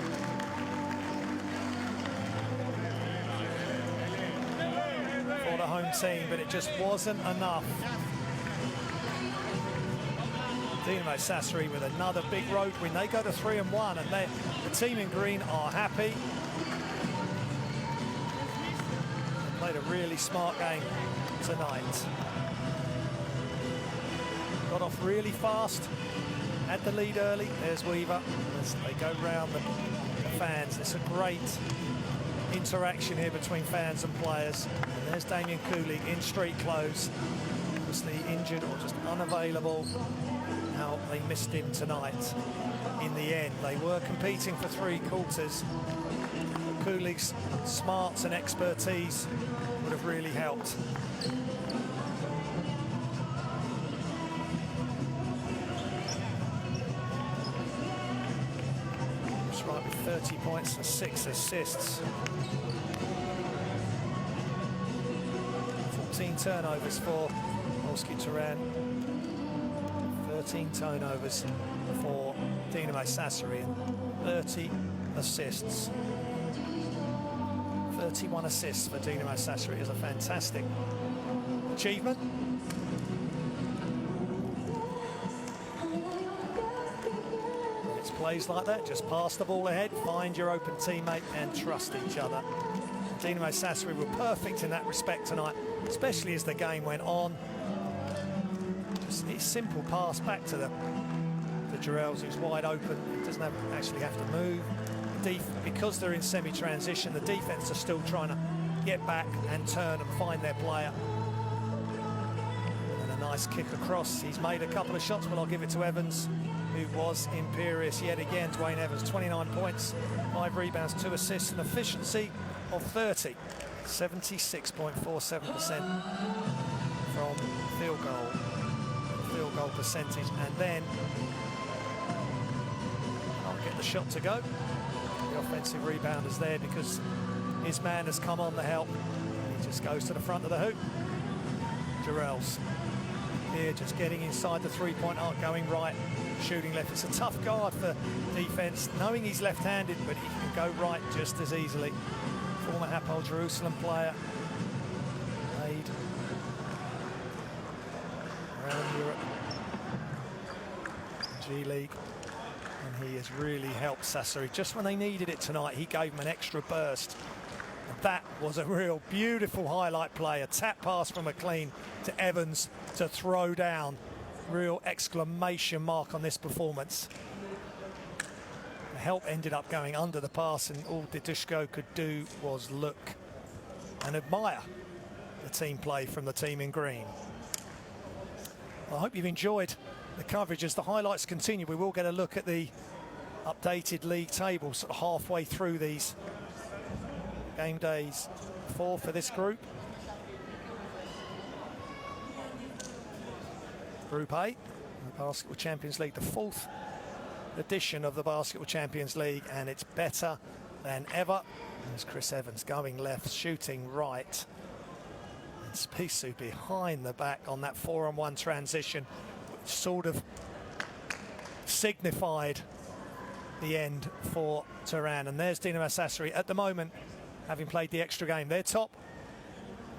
For the home team, but it just wasn't enough. Dinamo Sassari with another big road win. They go to 3-1, and the team in green are happy. They played a really smart game tonight. Got off really fast, had the lead early. There's Weaver as they go round the fans. It's a great interaction here between fans and players. And there's Damien Cooley in street clothes, obviously injured or just unavailable. How they missed him tonight. In the end, they were competing for 3 quarters. Cooley's smarts and expertise would have really helped. That's right, with 30 points and 6 assists. 14 turnovers for Polski Torun. 13 turnovers for Dinamo Sassari, and 30 assists. 31 assists for Dinamo Sassari is a fantastic achievement. It's plays like that, just pass the ball ahead, find your open teammate and trust each other. Dinamo Sassari were perfect in that respect tonight, especially as the game went on. Just a simple pass back to the Jarrells, who's wide open. He doesn't actually have to move. Because they're in semi-transition, the defense are still trying to get back and turn and find their player. And a nice kick across. He's made a couple of shots, but I'll give it to Evans, who was imperious yet again. Dwayne Evans, 29 points, 5 rebounds, 2 assists, an efficiency of 30, 76.47% from field goal percentage, and then I'll get the shot to go. The offensive rebound is there because his man has come on the help. He just goes to the front of the hoop. Jarrells here, just getting inside the three-point arc, going right, shooting left. It's a tough guard for defense, knowing he's left-handed, but he can go right just as easily. Former Hapoel Jerusalem player, played around Europe, G League, and he has really helped Sassari. Just when they needed it tonight, he gave them an extra burst. And that was a real beautiful highlight play, a tap pass from McLean to Evans to throw down. Real exclamation mark on this performance. The help ended up going under the pass, and all Didushko could do was look and admire the team play from the team in green. Well, I hope you've enjoyed the coverage. As the highlights continue, we will get a look at the updated league table, sort of halfway through these game days 4 for this group. Group A, the Basketball Champions League, the 4th edition of the Basketball Champions League, and it's better than ever. There's Chris Evans going left, shooting right. And Spisu behind the back on that 4-on-1 transition, which sort of signified the end for Torun. And there's Dinamo Sassari at the moment, having played the extra game. They're top.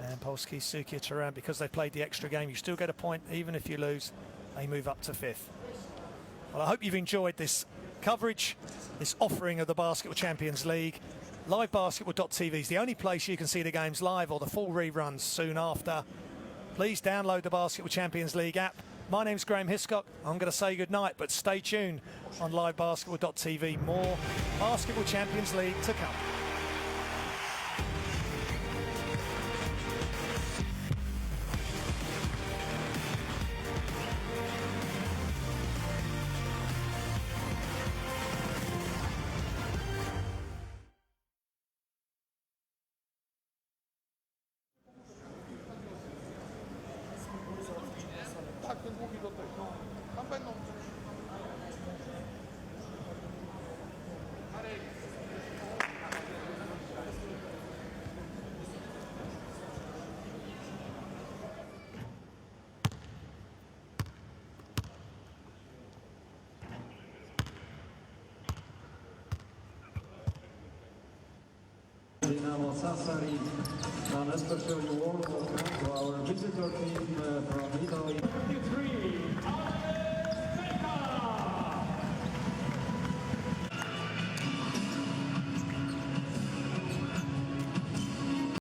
And Polski Cukier Torun, because they played the extra game, you still get a point. Even if you lose, they move up to 5th. Well, I hope you've enjoyed this coverage, this offering of the Basketball Champions League. LiveBasketball.tv is the only place you can see the games live, or the full reruns soon after. Please download the Basketball Champions League app. My name's Graham Hiscock. I'm going to say goodnight, but stay tuned on LiveBasketball.tv. More Basketball Champions League to come. Dinamo Sassari, and especially warm welcome to our visitor team from Italy. 33